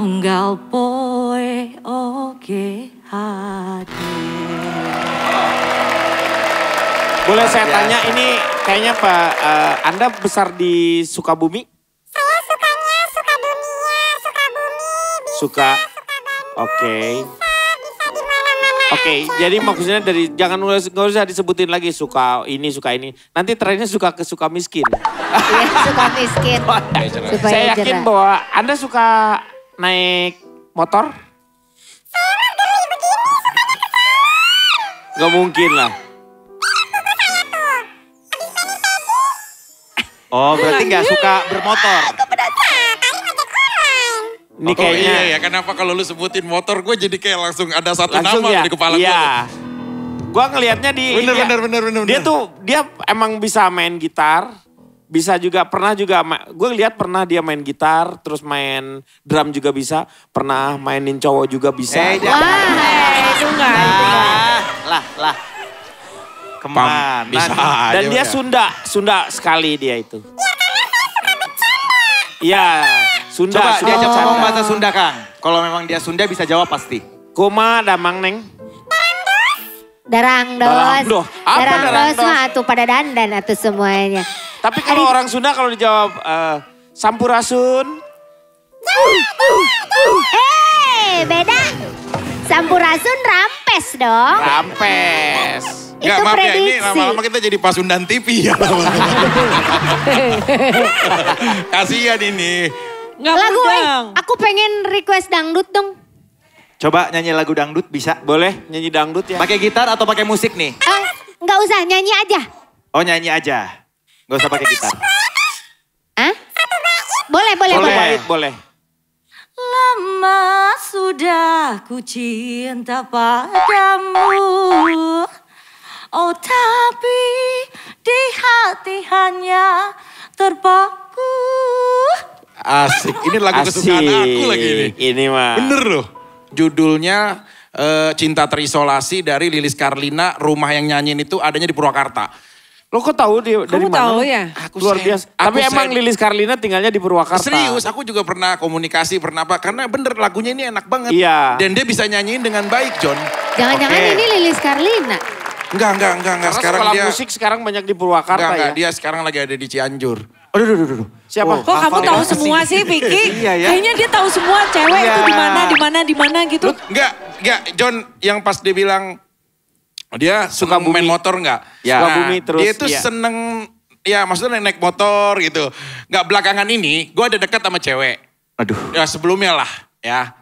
Speaker 9: unggal poe oke hade.
Speaker 4: Boleh saya tanya ini kayaknya Pak, Anda besar di Sukabumi?
Speaker 3: Saya sukanya Sukadunia, Sukabumi,
Speaker 4: Suka.
Speaker 3: Bandung,
Speaker 4: Oke.
Speaker 3: bisa di mana-mana.
Speaker 4: Oke, jadi maksudnya dari nggak usah disebutin lagi suka ini. Nanti trennya suka ke suka miskin.
Speaker 6: Iya, suka miskin. Supaya
Speaker 4: Saya yakin
Speaker 6: jerah.
Speaker 4: bahwa Anda suka naik motor?
Speaker 3: Saya mah geli begini, sukanya ke sawah.
Speaker 4: Gak mungkin lah.
Speaker 7: Oh, berarti nggak suka bermotor.
Speaker 4: Ini kayaknya
Speaker 5: Iya ya, kenapa kalau lu sebutin motor gue jadi kayak langsung ada satu
Speaker 4: langsung
Speaker 5: nama
Speaker 4: ya.
Speaker 5: di kepala gue.
Speaker 4: Iya. Gua ngelihatnya di
Speaker 5: Bener.
Speaker 4: Dia emang bisa main gitar, bisa juga pernah gue lihat pernah dia main gitar, terus main drum juga bisa, pernah mainin cowok juga bisa.
Speaker 6: Wah,
Speaker 2: Itu enggak.
Speaker 7: Lah. Kemana?
Speaker 5: Bisa
Speaker 7: nih?
Speaker 5: aja.
Speaker 4: Dan dia
Speaker 5: udah.
Speaker 4: Sunda sekali dia itu. Iya, Sunda.
Speaker 7: Coba dia
Speaker 4: Sunda.
Speaker 7: ngomong bahasa Sunda, Kang. Kalau memang dia Sunda bisa jawab pasti.
Speaker 4: Koma damang neng.
Speaker 6: Darangdos.
Speaker 4: Darangdos. Apa
Speaker 6: Darangdos
Speaker 4: darangdos?
Speaker 6: mah atuh pada dandan atuh semuanya.
Speaker 4: Tapi kalau orang Sunda kalau dijawab sampurasun.
Speaker 6: Beda. Sampurasun rampes dong.
Speaker 4: Rampes.
Speaker 5: Enggak,
Speaker 6: Itu
Speaker 5: maaf ya, ini
Speaker 6: prediksi.
Speaker 5: lama-lama kita jadi Pasundan TV ya. Kasihan ini.
Speaker 2: Nggak
Speaker 6: Lagu,
Speaker 2: mudeng.
Speaker 6: aku pengen request dangdut dong.
Speaker 7: Coba nyanyi lagu dangdut bisa?
Speaker 4: Boleh nyanyi dangdut ya?
Speaker 7: Pakai gitar atau pakai musik nih?
Speaker 6: Nggak usah, nyanyi aja.
Speaker 7: Oh nyanyi aja. Gak usah pakai gitar.
Speaker 6: Hah? Boleh, boleh,
Speaker 4: Boleh,
Speaker 6: boleh.
Speaker 4: boleh.
Speaker 9: Lama sudah ku cinta padamu. Oh tapi di hati hanya terpaku.
Speaker 5: Asik, ini lagu kesukaan aku lagi ini.
Speaker 4: Ini mah.
Speaker 5: Bener loh. Judulnya Cinta Terisolasi dari Lilis Karlina. Rumah yang nyanyiin itu adanya di Purwakarta.
Speaker 4: Lo kok tahu dia dari
Speaker 2: Kamu
Speaker 4: mana?
Speaker 2: tahu ya?
Speaker 4: Luar biasa. Tapi emang Lilis Karlina tinggalnya di Purwakarta.
Speaker 5: Serius, aku juga pernah komunikasi, pernah apa. Karena bener lagunya ini enak banget.
Speaker 4: Iya.
Speaker 5: Dan dia bisa nyanyiin dengan baik, John.
Speaker 6: Jangan-jangan
Speaker 7: Oke.
Speaker 6: ini Lilis Karlina.
Speaker 5: Enggak.
Speaker 4: Karena
Speaker 5: Sekarang
Speaker 4: sekolah
Speaker 5: dia...
Speaker 4: musik sekarang banyak di Purwakarta
Speaker 5: Enggak,
Speaker 4: ya.
Speaker 5: dia sekarang lagi ada di Cianjur.
Speaker 7: Aduh.
Speaker 4: Siapa?
Speaker 2: Kok kamu
Speaker 7: hafal
Speaker 2: tahu
Speaker 7: ya?
Speaker 2: semua sih, Vicky?
Speaker 7: Iya, ya.
Speaker 2: Kayaknya dia tahu semua cewek
Speaker 7: Iya.
Speaker 2: itu di mana gitu.
Speaker 5: Enggak, John yang pas dia bilang dia suka main motor enggak?
Speaker 7: Ya.
Speaker 4: Sukabumi terus,
Speaker 5: Dia tuh
Speaker 4: iya.
Speaker 5: seneng, ya maksudnya naik motor gitu. Enggak, belakangan ini gue ada dekat sama cewek.
Speaker 7: Aduh.
Speaker 5: Ya sebelumnya lah ya.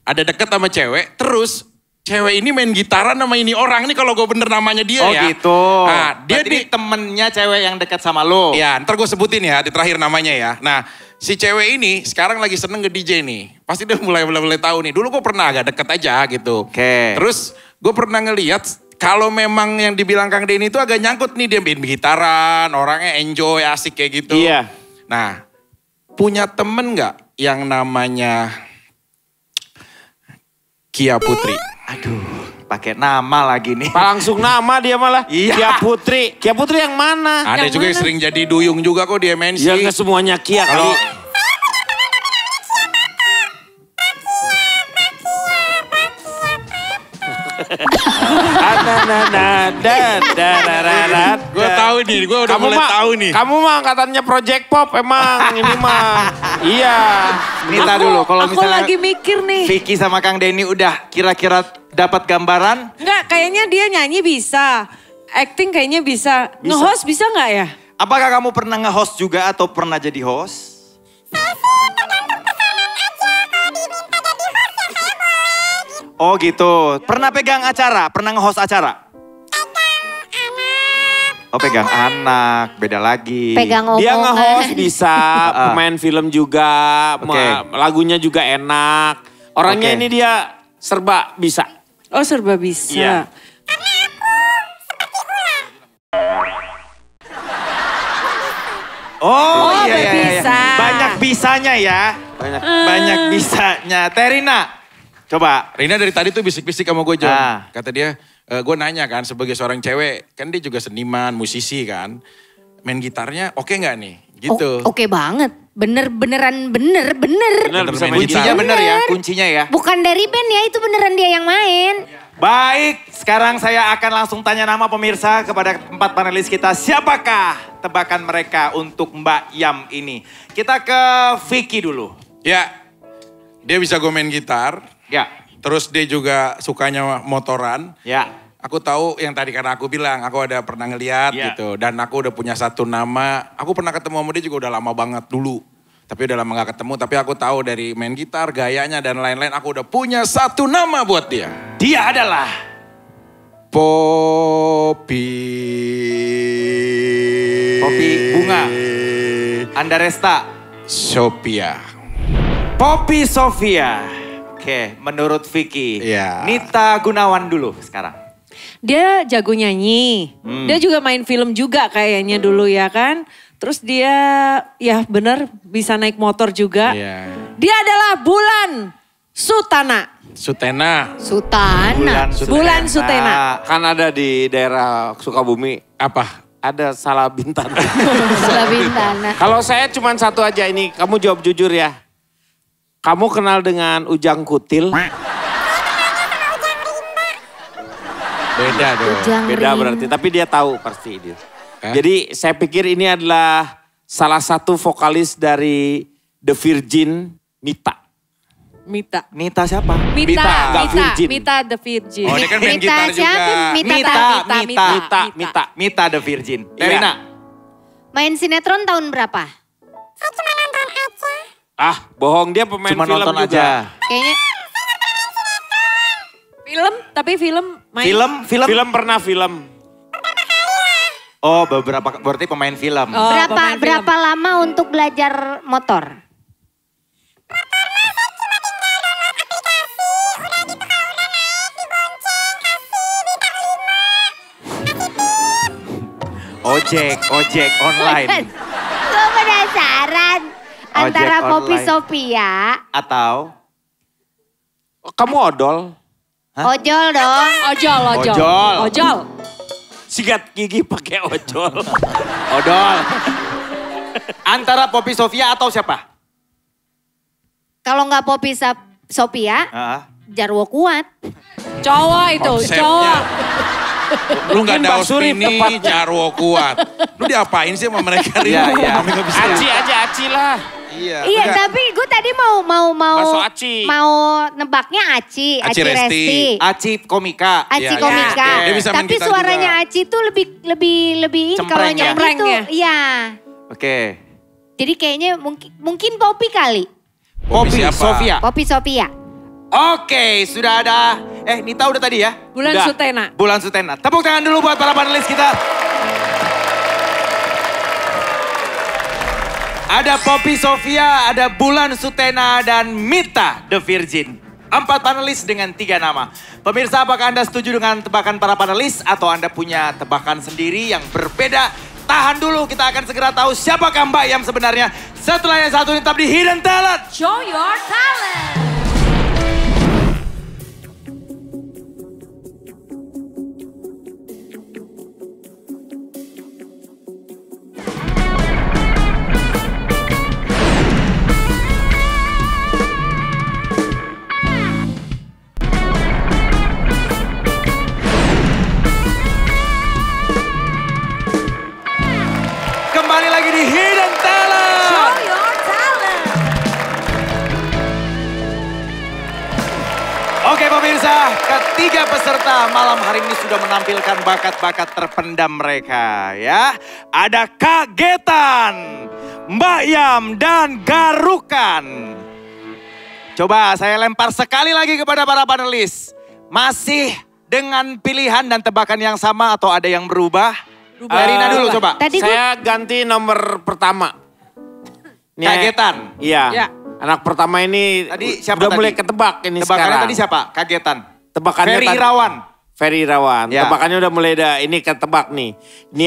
Speaker 5: Ada dekat sama cewek, terus cewek ini main gitaran sama ini orang. Ini kalau gue bener namanya dia
Speaker 7: Oh
Speaker 5: ya.
Speaker 7: gitu.
Speaker 5: Nah, dia
Speaker 7: Berarti ini temennya cewek yang dekat sama lo.
Speaker 5: Ya, ntar gue sebutin ya di terakhir namanya ya. Nah, si cewek ini sekarang lagi seneng nge-DJ nih. Pasti dia mulai tahu nih. Dulu gue pernah agak deket aja gitu.
Speaker 7: Oke.
Speaker 5: Terus gue pernah ngeliat kalau memang yang dibilang Kang Denny itu agak nyangkut nih. Dia main gitaran, orangnya enjoy, asik kayak gitu.
Speaker 4: Iya.
Speaker 5: Nah, punya temen gak yang namanya Kia Putri?
Speaker 7: Aduh, pakai nama lagi nih.
Speaker 4: Langsung nama dia malah.
Speaker 7: Iya.
Speaker 4: Kia Putri. Kia Putri yang mana?
Speaker 5: Ada juga yang sering jadi duyung juga kok di MNC.
Speaker 4: Ya nggak semuanya Kia
Speaker 5: Kalau
Speaker 4: kali.
Speaker 5: gue tahu nih, gue udah mulai tahu nih.
Speaker 4: Kamu mah angkatannya Project Pop emang ini mah. Iya.
Speaker 7: Nita dulu, kalau
Speaker 2: Aku
Speaker 7: misalnya
Speaker 2: lagi mikir nih.
Speaker 7: Vicky sama Kang Denny udah kira-kira dapat gambaran.
Speaker 2: Enggak, kayaknya dia nyanyi bisa. Acting kayaknya bisa. Nge-host bisa nggak ya?
Speaker 7: Apakah kamu pernah nge-host juga atau pernah jadi host? Oh gitu. Pernah pegang acara? Pernah nge-host acara? Oh pegang anak, beda lagi.
Speaker 6: Pegang omongan.
Speaker 4: Dia nge-host bisa, pemain film juga,
Speaker 7: Oke.
Speaker 4: lagunya juga enak. Orangnya
Speaker 7: Oke.
Speaker 4: ini dia serba bisa.
Speaker 2: Oh serba bisa.
Speaker 4: Iya.
Speaker 7: Oh, iya, iya, iya.
Speaker 2: bisa.
Speaker 7: Banyak bisanya ya. Banyak bisanya. Terina, coba.
Speaker 5: Rina dari tadi tuh bisik-bisik sama gue, John.
Speaker 7: Ah.
Speaker 5: Kata dia, gue nanya kan sebagai seorang cewek, kan dia juga seniman, musisi kan. Main gitarnya oke nggak nih? Gitu.
Speaker 6: Oke banget. Bener.
Speaker 4: Bener bisa main
Speaker 7: Kuncinya
Speaker 4: gitar.
Speaker 7: bener ya, kuncinya ya.
Speaker 6: Bukan dari band ya, itu beneran dia yang main.
Speaker 7: Baik, sekarang saya akan langsung tanya nama pemirsa kepada 4 panelis kita. Siapakah tebakan mereka untuk Mbak Yam ini? Kita ke Vicky dulu.
Speaker 5: Ya, dia bisa gue main gitar.
Speaker 7: Ya,
Speaker 5: Terus dia juga sukanya motoran.
Speaker 7: ya.
Speaker 5: Aku tahu yang tadi karena aku bilang, aku ada pernah ngeliat
Speaker 7: Ya.
Speaker 5: gitu. Dan aku udah punya satu nama. Aku pernah ketemu sama dia juga udah lama banget dulu. Tapi udah lama gak ketemu, tapi aku tahu dari main gitar, gayanya dan lain-lain. Aku udah punya satu nama buat dia.
Speaker 7: Dia adalah
Speaker 5: Poppy.
Speaker 7: Poppy Bunga Andaresta.
Speaker 5: Sophia.
Speaker 7: Poppy Sofia. Oke, menurut Vicky.
Speaker 5: Iya.
Speaker 7: Nita Gunawan dulu sekarang.
Speaker 2: Dia jago nyanyi. Dia juga main film juga kayaknya dulu ya kan. Terus dia ya bener bisa naik motor juga.
Speaker 5: Iya.
Speaker 2: Dia adalah Bulan Sutana.
Speaker 5: Sutena.
Speaker 6: Sutana.
Speaker 2: Bulan Sutena.
Speaker 4: Kan ada di daerah Sukabumi.
Speaker 5: Apa?
Speaker 4: Ada Salah Bintana.
Speaker 6: Salah Bintana.
Speaker 4: Kalau saya cuma satu aja ini, kamu jawab jujur ya. Kamu kenal dengan Ujang Kutil?
Speaker 5: Beda dong.
Speaker 6: Ujang
Speaker 4: Beda
Speaker 6: Ring.
Speaker 4: berarti, tapi dia tahu pasti dia.
Speaker 5: Hah?
Speaker 4: Jadi saya pikir ini adalah salah satu vokalis dari The Virgin, Nita.
Speaker 2: Mita.
Speaker 7: Nita siapa?
Speaker 4: Nggak virgin.
Speaker 2: Mita the Virgin.
Speaker 5: Oh, dia kan main gitar
Speaker 6: siapa?
Speaker 5: juga.
Speaker 7: Mita the Virgin. Terina.
Speaker 6: Main sinetron tahun berapa?
Speaker 3: Saya cuma nonton aja.
Speaker 4: Ah, bohong, dia pemain
Speaker 7: Cuma
Speaker 4: film
Speaker 7: nonton
Speaker 4: juga.
Speaker 7: aja.
Speaker 6: Kayaknya
Speaker 2: Film, tapi main.
Speaker 4: Film pernah film.
Speaker 7: Oh, beberapa berarti pemain film.
Speaker 2: Oh, pemain film.
Speaker 6: berapa lama untuk belajar motor?
Speaker 7: Ojek online.
Speaker 6: Gue penasaran antara
Speaker 7: Ojek
Speaker 6: Poppy
Speaker 7: online.
Speaker 6: Sophia,
Speaker 7: Atau?
Speaker 4: Kamu odol?
Speaker 6: ojol dong.
Speaker 2: Ojol.
Speaker 4: Sikat gigi pakai ojol.
Speaker 7: Odol. Antara Poppy Sofia atau siapa?
Speaker 6: Kalau nggak Poppy Sophia, Jarwo Kuat.
Speaker 2: Cowok itu,
Speaker 5: Konsepnya.
Speaker 2: cowok.
Speaker 5: Lu gak ada
Speaker 4: Basuri
Speaker 5: opini,
Speaker 4: tepatnya.
Speaker 5: Jarwo Kuat. Lu diapain sih sama mereka?
Speaker 7: Iya, iya.
Speaker 4: Aci lah.
Speaker 5: Iya.
Speaker 6: Iya,
Speaker 5: enggak.
Speaker 6: tapi gue tadi mau
Speaker 4: Bakso Aci.
Speaker 6: mau nebaknya Aci Resti.
Speaker 7: Aci komika.
Speaker 6: Aci
Speaker 5: Iya,
Speaker 6: komika.
Speaker 5: iya. Dia bisa main
Speaker 6: Tapi
Speaker 5: gitar
Speaker 6: suaranya
Speaker 5: juga.
Speaker 6: Aci tuh lebih
Speaker 7: Cempreng
Speaker 6: kalau
Speaker 7: ya?
Speaker 6: nyanyi
Speaker 2: Cempreng
Speaker 6: tuh,
Speaker 2: ya?
Speaker 6: iya.
Speaker 7: Oke.
Speaker 6: Jadi kayaknya mungkin Poppy kali.
Speaker 7: Poppy
Speaker 5: siapa?
Speaker 7: Sofia.
Speaker 6: Poppy Sophia.
Speaker 7: Oke, sudah ada. Nita udah tadi ya?
Speaker 2: Bulan
Speaker 7: Udah.
Speaker 2: Sutena.
Speaker 7: Bulan Sutena. Tepuk tangan dulu buat para panelis kita. Ada Poppy Sofia, ada Bulan Sutena, dan Mita the Virgin. 4 panelis dengan 3 nama. Pemirsa, apakah Anda setuju dengan tebakan para panelis atau Anda punya tebakan sendiri yang berbeda? Tahan dulu, kita akan segera tahu siapakah Mbak Yam sebenarnya. Setelah yang satu ini tetap di Hidden Talent.
Speaker 9: Show your talent.
Speaker 7: Kembali lagi di Hidden Talent.
Speaker 9: Show your talent.
Speaker 7: Oke pemirsa, ketiga peserta malam hari ini sudah menampilkan bakat-bakat terpendam mereka ya. Ada Kagetan, Mbak Yam, dan Garukan. Coba saya lempar sekali lagi kepada para panelis. Masih dengan pilihan dan tebakan yang sama atau ada yang berubah? Rina dulu coba.
Speaker 6: Tadi gue
Speaker 4: Saya ganti nomor pertama. Ini-
Speaker 7: Kagetan.
Speaker 4: Iya.
Speaker 2: Ya.
Speaker 4: Anak pertama ini
Speaker 7: Tadi siapa
Speaker 4: udah
Speaker 7: tadi?
Speaker 4: mulai ketebak ini
Speaker 7: Tebakannya
Speaker 4: sekarang.
Speaker 7: tadi siapa? Kagetan.
Speaker 4: Tebakannya
Speaker 7: Ferry
Speaker 4: tadi-
Speaker 7: Irawan.
Speaker 4: Ferry Irawan.
Speaker 7: Ya.
Speaker 4: Tebakannya udah mulai ini ketebak nih. Ini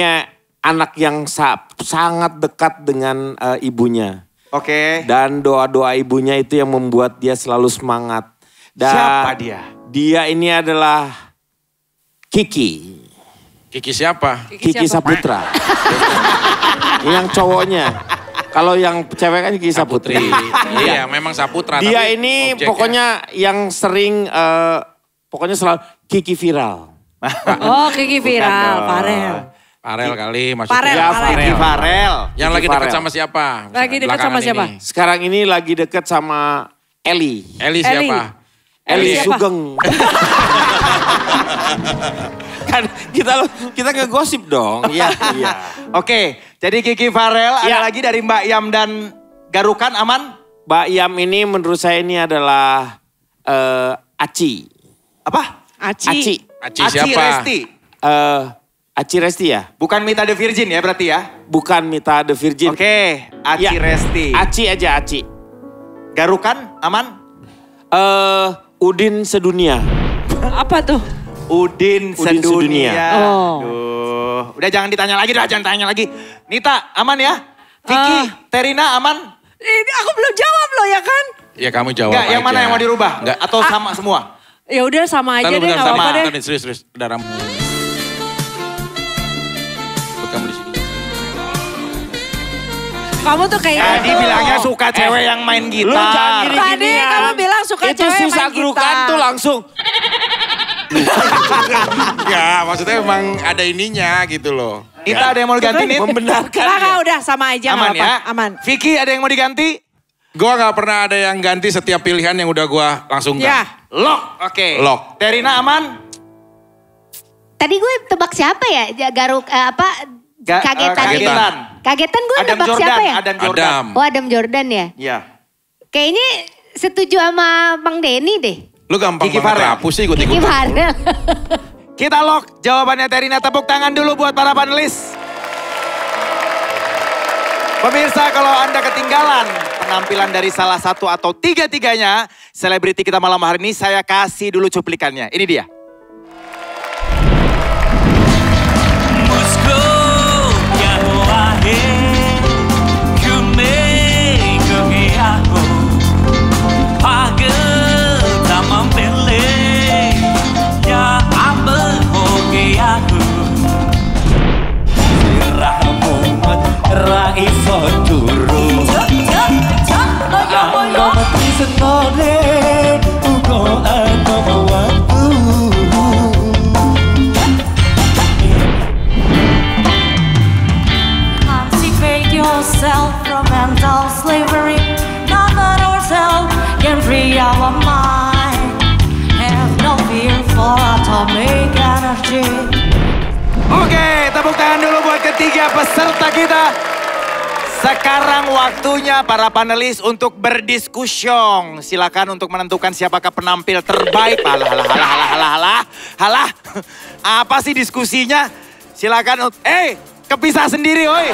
Speaker 4: anak yang sangat dekat dengan ibunya.
Speaker 7: Oke.
Speaker 4: Dan doa-doa ibunya itu yang membuat dia selalu semangat. Dan
Speaker 7: Siapa dia?
Speaker 4: Dia ini adalah Kiki.
Speaker 5: Kiki siapa?
Speaker 4: Kiki Saputra. Yang cowoknya. Kalau yang cewek kan Kiki Saputri.
Speaker 5: Iya, memang Saputra.
Speaker 4: Dia
Speaker 5: tapi
Speaker 4: ini
Speaker 5: objeknya.
Speaker 4: pokoknya yang sering, pokoknya selalu Kiki viral.
Speaker 2: Oh, Kiki viral, Farel.
Speaker 5: Farel kali maksudnya.
Speaker 2: Farel,
Speaker 4: Ya,
Speaker 2: Farel.
Speaker 7: Kiki Farel.
Speaker 5: Yang lagi
Speaker 4: Kiki
Speaker 5: dekat
Speaker 4: Farel.
Speaker 5: sama siapa?
Speaker 2: Lagi dekat
Speaker 5: Belakangan
Speaker 2: sama siapa?
Speaker 5: ini.
Speaker 4: Sekarang ini lagi deket sama Eli.
Speaker 5: Eli siapa?
Speaker 4: Eli
Speaker 2: siapa?
Speaker 4: Sugeng. Kan kita ngegosip dong. Iya, iya.
Speaker 7: Oke, jadi Kiki Farel
Speaker 4: Ya.
Speaker 7: ada lagi dari Mbak Yam dan Garukan aman?
Speaker 4: Mbak Yam ini menurut saya ini adalah Aci.
Speaker 7: Apa?
Speaker 2: Aci.
Speaker 5: Aci siapa?
Speaker 7: Resti.
Speaker 4: Aci Resti ya?
Speaker 7: Bukan Mita the Virgin ya berarti ya?
Speaker 4: Bukan Mita the Virgin.
Speaker 7: Oke, Aci
Speaker 4: Ya,
Speaker 7: Resti.
Speaker 4: Aci aja Aci.
Speaker 7: Garukan aman?
Speaker 4: Udin Sedunia.
Speaker 2: Apa tuh?
Speaker 7: Udin
Speaker 4: Udin
Speaker 7: Sedunia.
Speaker 4: Sedunia.
Speaker 2: Oh.
Speaker 7: Duh, udah jangan ditanya lagi, jangan tanya lagi. Nita, aman ya? Vicky, Terina aman?
Speaker 2: Ini aku belum jawab loh ya kan?
Speaker 5: Ya kamu jawab
Speaker 7: Enggak, yang
Speaker 5: aja.
Speaker 7: mana yang mau dirubah?
Speaker 5: Enggak.
Speaker 7: Atau sama semua?
Speaker 2: Ya udah sama aja
Speaker 5: Bentar,
Speaker 2: deh,
Speaker 5: bentar,
Speaker 2: nggak apa-apa
Speaker 5: sama.
Speaker 2: deh.
Speaker 5: Bentar, serius. Udah rambut. Buat kamu di sini.
Speaker 2: Kamu tuh kayak
Speaker 7: Tadi bilangnya suka cewek yang main
Speaker 4: Lu
Speaker 7: gitar.
Speaker 4: jangan gini.
Speaker 2: Tadi kamu bilang suka
Speaker 4: Itu
Speaker 2: cewek
Speaker 4: si
Speaker 2: main
Speaker 4: Sagrukan
Speaker 2: gitar.
Speaker 4: tuh langsung.
Speaker 5: Ya, maksudnya emang ada ininya gitu loh.
Speaker 7: Nita ada yang mau diganti nih?
Speaker 4: Membenarkan.
Speaker 2: Kakak udah sama aja nggak
Speaker 7: Aman
Speaker 2: apa-apa.
Speaker 7: ya?
Speaker 2: Aman.
Speaker 7: Vicky ada yang mau diganti?
Speaker 5: Gue gak pernah ada yang ganti setiap pilihan yang udah gue langsungkan.
Speaker 2: Ya.
Speaker 7: Lock, oke.
Speaker 5: Lock.
Speaker 7: Terina aman?
Speaker 6: Tadi gue tebak siapa ya? Kagetan.
Speaker 7: Kagetan.
Speaker 6: Kagetan gue
Speaker 7: Adam
Speaker 6: tebak
Speaker 7: Jordan,
Speaker 6: siapa ya?
Speaker 7: Adam Jordan.
Speaker 5: Adam.
Speaker 6: Oh Adam Jordan ya?
Speaker 7: Iya.
Speaker 6: Kayaknya setuju sama Bang Denny deh.
Speaker 5: Lu gampang
Speaker 7: Kiki
Speaker 5: banget
Speaker 7: Farel.
Speaker 5: rapuh sih
Speaker 6: Kiki
Speaker 5: ikut-ikutan.
Speaker 6: Farel.
Speaker 7: Kita lock jawabannya Terina. Tepuk tangan dulu buat para panelis. Pemirsa, kalau Anda ketinggalan penampilan dari salah satu atau tiga-tiganya selebriti kita malam hari ini, saya kasih dulu cuplikannya. Ini dia.
Speaker 9: Emancipate yourself from mental slavery. Nothing ourselves can free our mind. Have no fear for atomic energy.
Speaker 7: Oke, tepuk tangan dulu buat ketiga peserta kita. Sekarang waktunya para panelis untuk berdiskusyong. Silakan untuk menentukan siapakah penampil terbaik. Halah. Apa sih diskusinya? Silakan. Kepisah sendiri, oi.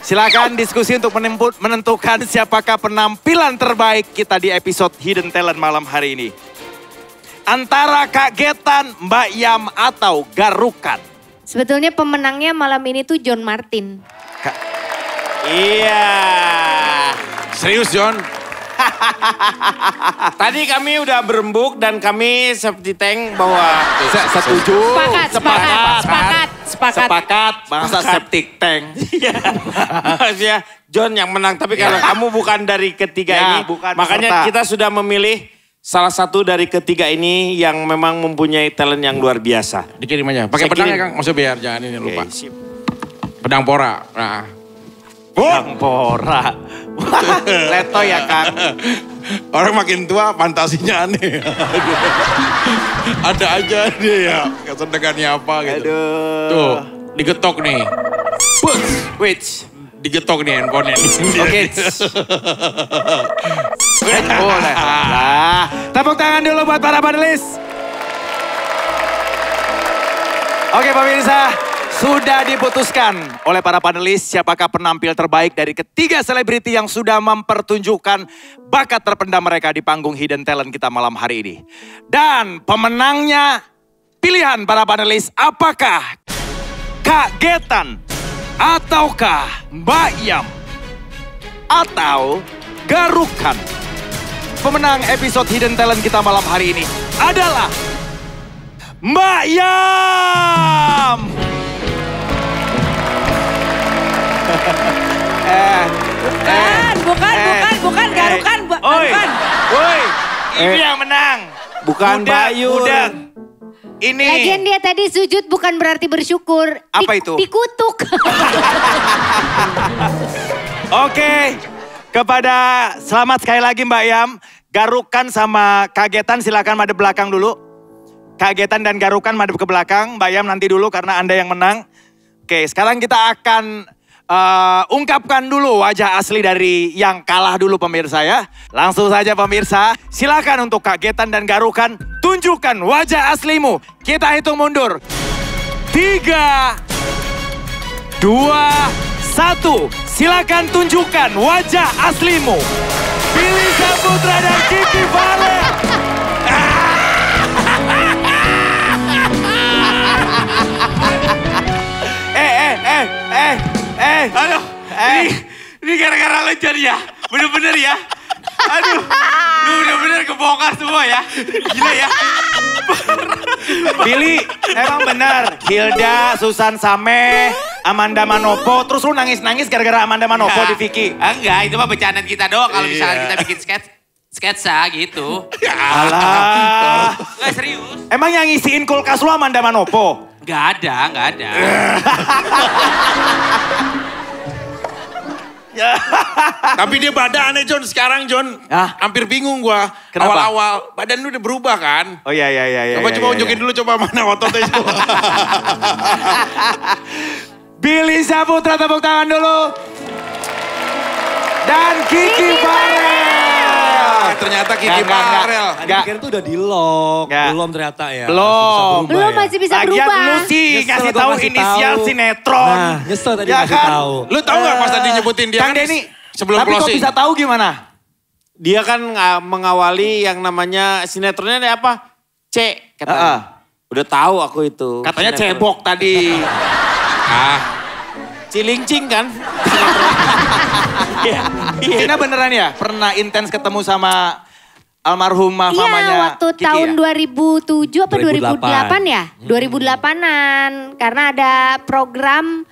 Speaker 7: Silakan diskusi untuk menentukan siapakah penampilan terbaik kita di episode Hidden Talent malam hari ini. Antara Kagetan, Mbak Yam, atau Garukan.
Speaker 6: Sebetulnya pemenangnya malam ini tuh John Martin.
Speaker 4: Iya.
Speaker 5: Serius John?
Speaker 4: Tadi kami udah berembuk dan kami seperti tank bahwa
Speaker 7: Setuju.
Speaker 2: Sepakat.
Speaker 7: Bangsa septic tank.
Speaker 4: ya John yang menang. Tapi kalau kamu bukan dari ketiga
Speaker 7: Ya,
Speaker 4: ini,
Speaker 7: bukan
Speaker 4: makanya
Speaker 7: peserta.
Speaker 4: kita sudah memilih salah satu dari ketiga ini yang memang mempunyai talent yang luar biasa.
Speaker 5: Dikirim aja. Pakai
Speaker 4: Saya
Speaker 5: pedang
Speaker 4: kirim.
Speaker 5: ya Kang, maksudnya biar jangan ini lupa.
Speaker 4: Oke, sip.
Speaker 5: Pedang pora. Nah.
Speaker 7: Bang Pora. Leto ya Kang.
Speaker 5: Orang makin tua fantasinya aneh. Ada aja dia ya. Kesendekannya apa gitu.
Speaker 7: Aduh.
Speaker 5: Tuh, digetok nih.
Speaker 7: Which?
Speaker 5: Digetok nih handphonenya.
Speaker 7: Oke. Boleh. Lah, tepuk tangan dulu buat para panelis. Oke pemirsa, sudah diputuskan oleh para panelis siapakah penampil terbaik dari ketiga selebriti yang sudah mempertunjukkan bakat terpendam mereka di panggung Hidden Talent kita malam hari ini. Dan pemenangnya pilihan para panelis apakah Kagetan ataukah Mbak Yam atau Garukan. Pemenang episode Hidden Talent kita malam hari ini adalah Mbak Yam.
Speaker 2: Bukan Garukan.
Speaker 7: Woi, ini yang menang.
Speaker 4: Bukan Bayu.
Speaker 7: Ini.
Speaker 6: Lagian dia tadi sujud bukan berarti bersyukur.
Speaker 7: Apa itu?
Speaker 6: Dikutuk.
Speaker 7: Oke, kepada selamat sekali lagi Mbak Yam. Garukan sama Kagetan silakan madep belakang dulu. Kagetan dan Garukan madep ke belakang. Mbak Yam nanti dulu karena Anda yang menang. Oke, sekarang kita akan ungkapkan dulu wajah asli dari yang kalah dulu pemirsa ya. Langsung saja pemirsa, silakan untuk Kagetan dan Garukan tunjukkan wajah aslimu. Kita hitung mundur. 3, 2, 1. Silakan tunjukkan wajah aslimu. Billy Saputra dan Kiki Farel.
Speaker 4: Aduh, ini gara-gara lo John ya. Bener-bener ya. Aduh, lu bener-bener kebongkar semua ya. Gila ya.
Speaker 7: Billy, emang benar. Hilda, Susan Sameh, Amanda Manopo. Terus lu nangis-nangis gara-gara Amanda Manopo di Vicky.
Speaker 10: Enggak, itu mah bercandaan kita doang. Kalau misalnya kita bikin sketsa gitu.
Speaker 7: Alah.
Speaker 10: Enggak serius.
Speaker 7: Emang yang ngisiin kulkas lu Amanda Manopo?
Speaker 10: Enggak ada.
Speaker 5: Tapi dia badannya John sekarang John. Hampir bingung gua.
Speaker 7: Kenapa?
Speaker 5: Awal-awal badan lu udah berubah kan.
Speaker 7: Oh iya.
Speaker 5: Coba unjukin dulu coba mana ototnya.
Speaker 7: Billy Saputra tepuk tangan dulu. Dan Kiki Farel.
Speaker 5: Ternyata Kiki Farel.
Speaker 11: Kira itu udah di-lock. Belum ternyata ya.
Speaker 6: Belum masih bisa berubah.
Speaker 7: Lagian lu sih ngasih tahu inisial sinetron.
Speaker 11: Nah, nyesel tadi
Speaker 7: Ya
Speaker 11: ngasih
Speaker 7: kan?
Speaker 11: tahu.
Speaker 5: Lu tahu gak pas tadi nyebutin dia
Speaker 7: Kang
Speaker 5: kan
Speaker 7: Denny,
Speaker 5: sebelum
Speaker 7: tapi kok
Speaker 5: closing.
Speaker 7: bisa tahu gimana?
Speaker 4: Dia kan mengawali yang namanya sinetronnya ini apa? C katanya. Udah tahu aku itu.
Speaker 7: Katanya
Speaker 4: sinetron.
Speaker 7: cebok tadi.
Speaker 4: Cilincing kan?
Speaker 7: Tina beneran ya? Pernah intens ketemu sama almarhumah mamanya
Speaker 6: Iya, waktu
Speaker 7: Kiki
Speaker 6: tahun
Speaker 7: ya?
Speaker 6: 2007 apa 2008 ya? 2008-an. Karena ada program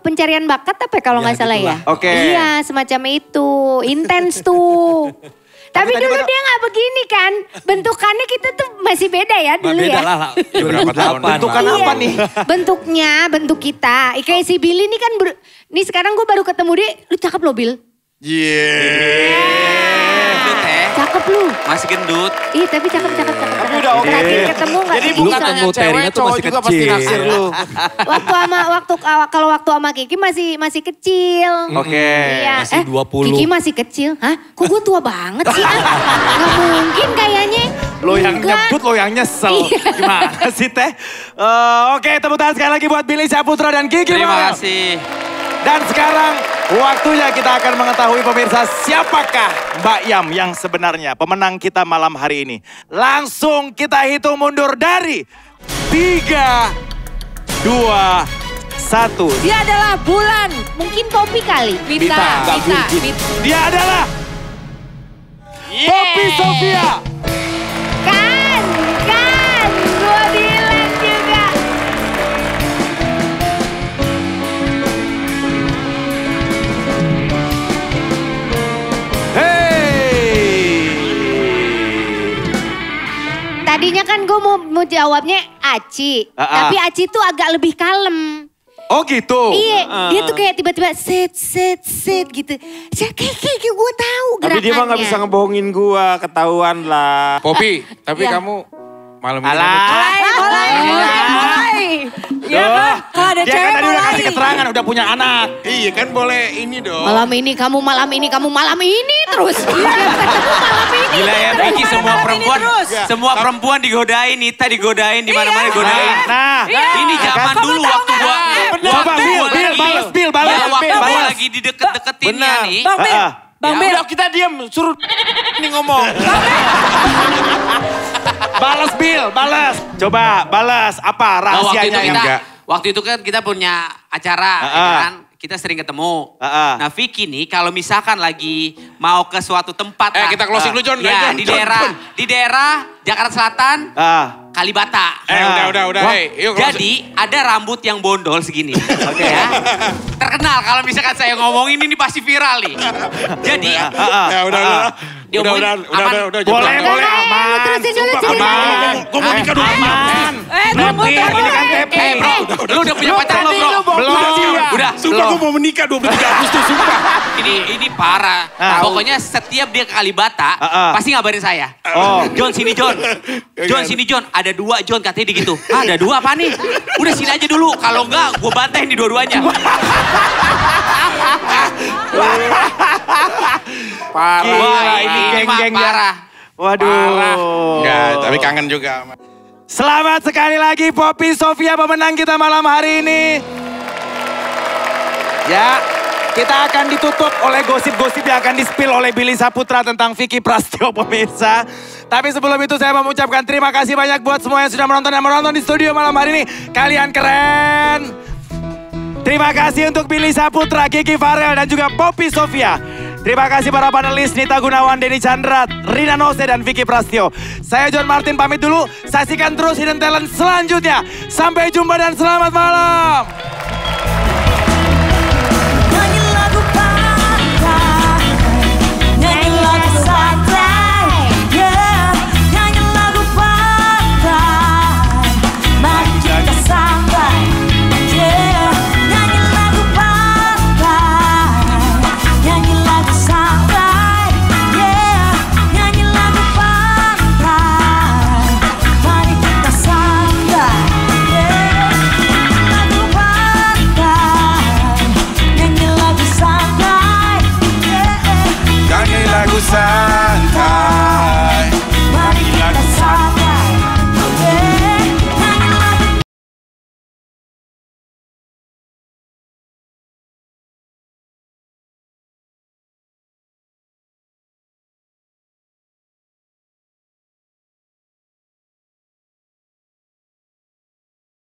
Speaker 6: pencarian bakat apa kalau nggak salah ya?
Speaker 7: Oke.
Speaker 6: Iya, semacam itu. Intens tuh. Tapi
Speaker 7: tadi
Speaker 6: dulu
Speaker 7: baru-
Speaker 6: dia nggak begini kan. Bentukannya kita tuh masih beda ya dulu
Speaker 11: Beda
Speaker 6: ya.
Speaker 11: lah.
Speaker 5: Berapa tahun?
Speaker 7: Bentukan apa nih?
Speaker 6: Bentuknya, bentuk kita. Kayak si Billy ini kan, nih sekarang gue baru ketemu dia, lu cakep loh Bill.
Speaker 10: Gendut ya.
Speaker 6: Cakep lu.
Speaker 10: Masih gendut.
Speaker 6: Ih tapi cakep.
Speaker 4: Tapi udah oke.
Speaker 6: Terakhir ketemu nggak
Speaker 4: Jadi
Speaker 6: bisa.
Speaker 4: bukan
Speaker 11: ketemu
Speaker 4: hanya
Speaker 11: Terina
Speaker 4: cewek,
Speaker 11: tuh
Speaker 4: cowok
Speaker 11: masih
Speaker 4: juga pasti
Speaker 11: kecil.
Speaker 4: naksir lu.
Speaker 6: Waktu sama Kiki masih kecil.
Speaker 7: Oke.
Speaker 6: Iya.
Speaker 11: Masih 20.
Speaker 6: Kiki masih kecil. Hah? Kok gue tua banget sih? Gak mungkin kayaknya.
Speaker 7: Lo yang
Speaker 6: Enggak.
Speaker 7: nyebut, lo yang nyesel.
Speaker 6: Iya.
Speaker 7: Gimana sih Teh? Oke, tepuk tangan sekali lagi buat Billy Saputra dan Kiki
Speaker 10: Terima
Speaker 7: Farel.
Speaker 10: kasih.
Speaker 7: Dan sekarang waktunya kita akan mengetahui pemirsa siapakah Mbak Yam yang sebenarnya pemenang kita malam hari ini. Langsung kita hitung mundur dari 3, 2, 1.
Speaker 2: Dia adalah Bulan.
Speaker 6: Mungkin Poppy kali.
Speaker 2: Mita.
Speaker 7: Dia adalah Poppy Sofia.
Speaker 6: Kan. Gue bilang juga. Tadinya kan gue mau jawabnya Aci. Tapi Aci tuh agak lebih kalem.
Speaker 7: Oh gitu?
Speaker 6: Iya, dia tuh kayak tiba-tiba set gitu. Kayak gue tahu gerakannya.
Speaker 4: Tapi dia mah gak bisa ngebohongin gua, ketahuan lah.
Speaker 5: Poppy, tapi
Speaker 6: Ya.
Speaker 5: kamu malam ini
Speaker 2: Mulai. Iya kan? Kalau ada
Speaker 7: Dia
Speaker 2: cewek
Speaker 7: kan tadi udah
Speaker 2: mulai.
Speaker 7: kasih keterangan, udah punya anak.
Speaker 5: Iya kan boleh ini dong.
Speaker 6: Malam ini kamu malam ini terus. Iya, ketemu malam ini.
Speaker 10: Gila ya
Speaker 6: terus.
Speaker 10: Vicky semua perempuan.
Speaker 2: terus.
Speaker 10: Semua perempuan digodain, Nita digodain, di mana-mana digodain.
Speaker 7: Nah,
Speaker 10: Ini zaman dulu waktu gua.
Speaker 7: Coba Bill, balas.
Speaker 10: Ya, waktu
Speaker 7: Bill,
Speaker 10: gua
Speaker 7: balas.
Speaker 10: lagi dideket-deketinnya
Speaker 4: Benar.
Speaker 10: nih.
Speaker 2: Bang Bil. Bang
Speaker 4: Ya
Speaker 2: Bil.
Speaker 4: udah kita diam, suruh ini ngomong.
Speaker 7: Balas Bill, balas. Coba balas apa rahasianya yang enggak?
Speaker 10: Waktu itu kan kita punya acara, ya kan? Kita sering ketemu. Nah Vicky nih kalau misalkan lagi mau ke suatu tempat.
Speaker 5: Kita closing dulu John.
Speaker 10: Ya
Speaker 5: John,
Speaker 10: di daerah Jakarta Selatan, Kalibata.
Speaker 5: Udah. Hey, yuk closing.
Speaker 10: Jadi ada rambut yang bondol segini. Ya. Terkenal kalau misalkan saya ngomongin ini pasti viral nih. Jadi
Speaker 5: Udah.
Speaker 10: diomongin aman.
Speaker 7: Boleh aman.
Speaker 6: Terusin dulu ceritanya.
Speaker 7: Aman.
Speaker 5: Gue mau nikah dulu.
Speaker 7: Aman.
Speaker 2: Tunggu.
Speaker 7: Ini kan Tepi.
Speaker 10: Bro, lu udah punya pacar lo bro? Udah.
Speaker 5: Sumpah gue mau menikah 23 Agustus, sumpah.
Speaker 10: Ini parah. Pokoknya setiap dia ke Kalibata, pasti ngabarin saya. John sini John. John sini John. Ada 2 John katanya gitu. Ada 2 apa nih? Udah sini aja dulu. Kalau enggak gue bantai nih dua-duanya.
Speaker 4: Parah.
Speaker 7: Wah, ini
Speaker 10: mah
Speaker 7: geng-geng
Speaker 10: parah.
Speaker 7: Waduh.
Speaker 5: Enggak, tapi kangen juga.
Speaker 7: Selamat sekali lagi Poppy Sofia pemenang kita malam hari ini. Ya, kita akan ditutup oleh gosip-gosip yang akan di-spill oleh Billy Saputra tentang Vicky Prasetyo pemirsa. Tapi sebelum itu saya mau mengucapkan terima kasih banyak buat semua yang sudah menonton dan menonton di studio malam hari ini. Kalian keren. Terima kasih untuk Billy Saputra, Kiki Farel dan juga Poppy Sofia. Terima kasih para panelis Nita Gunawan, Denny Chandra, Rina Nose dan Vicky Prasetyo. Saya John Martin pamit dulu. Saksikan terus Hidden Talent selanjutnya. Sampai jumpa dan selamat malam.
Speaker 9: Nyanyi lagu pantai, nyanyi lagu santai, yeah. Nyanyi lagu pantai, mari kita santai, yeah. Nyanyi lagu pantai,
Speaker 5: nyanyi lagu Santa.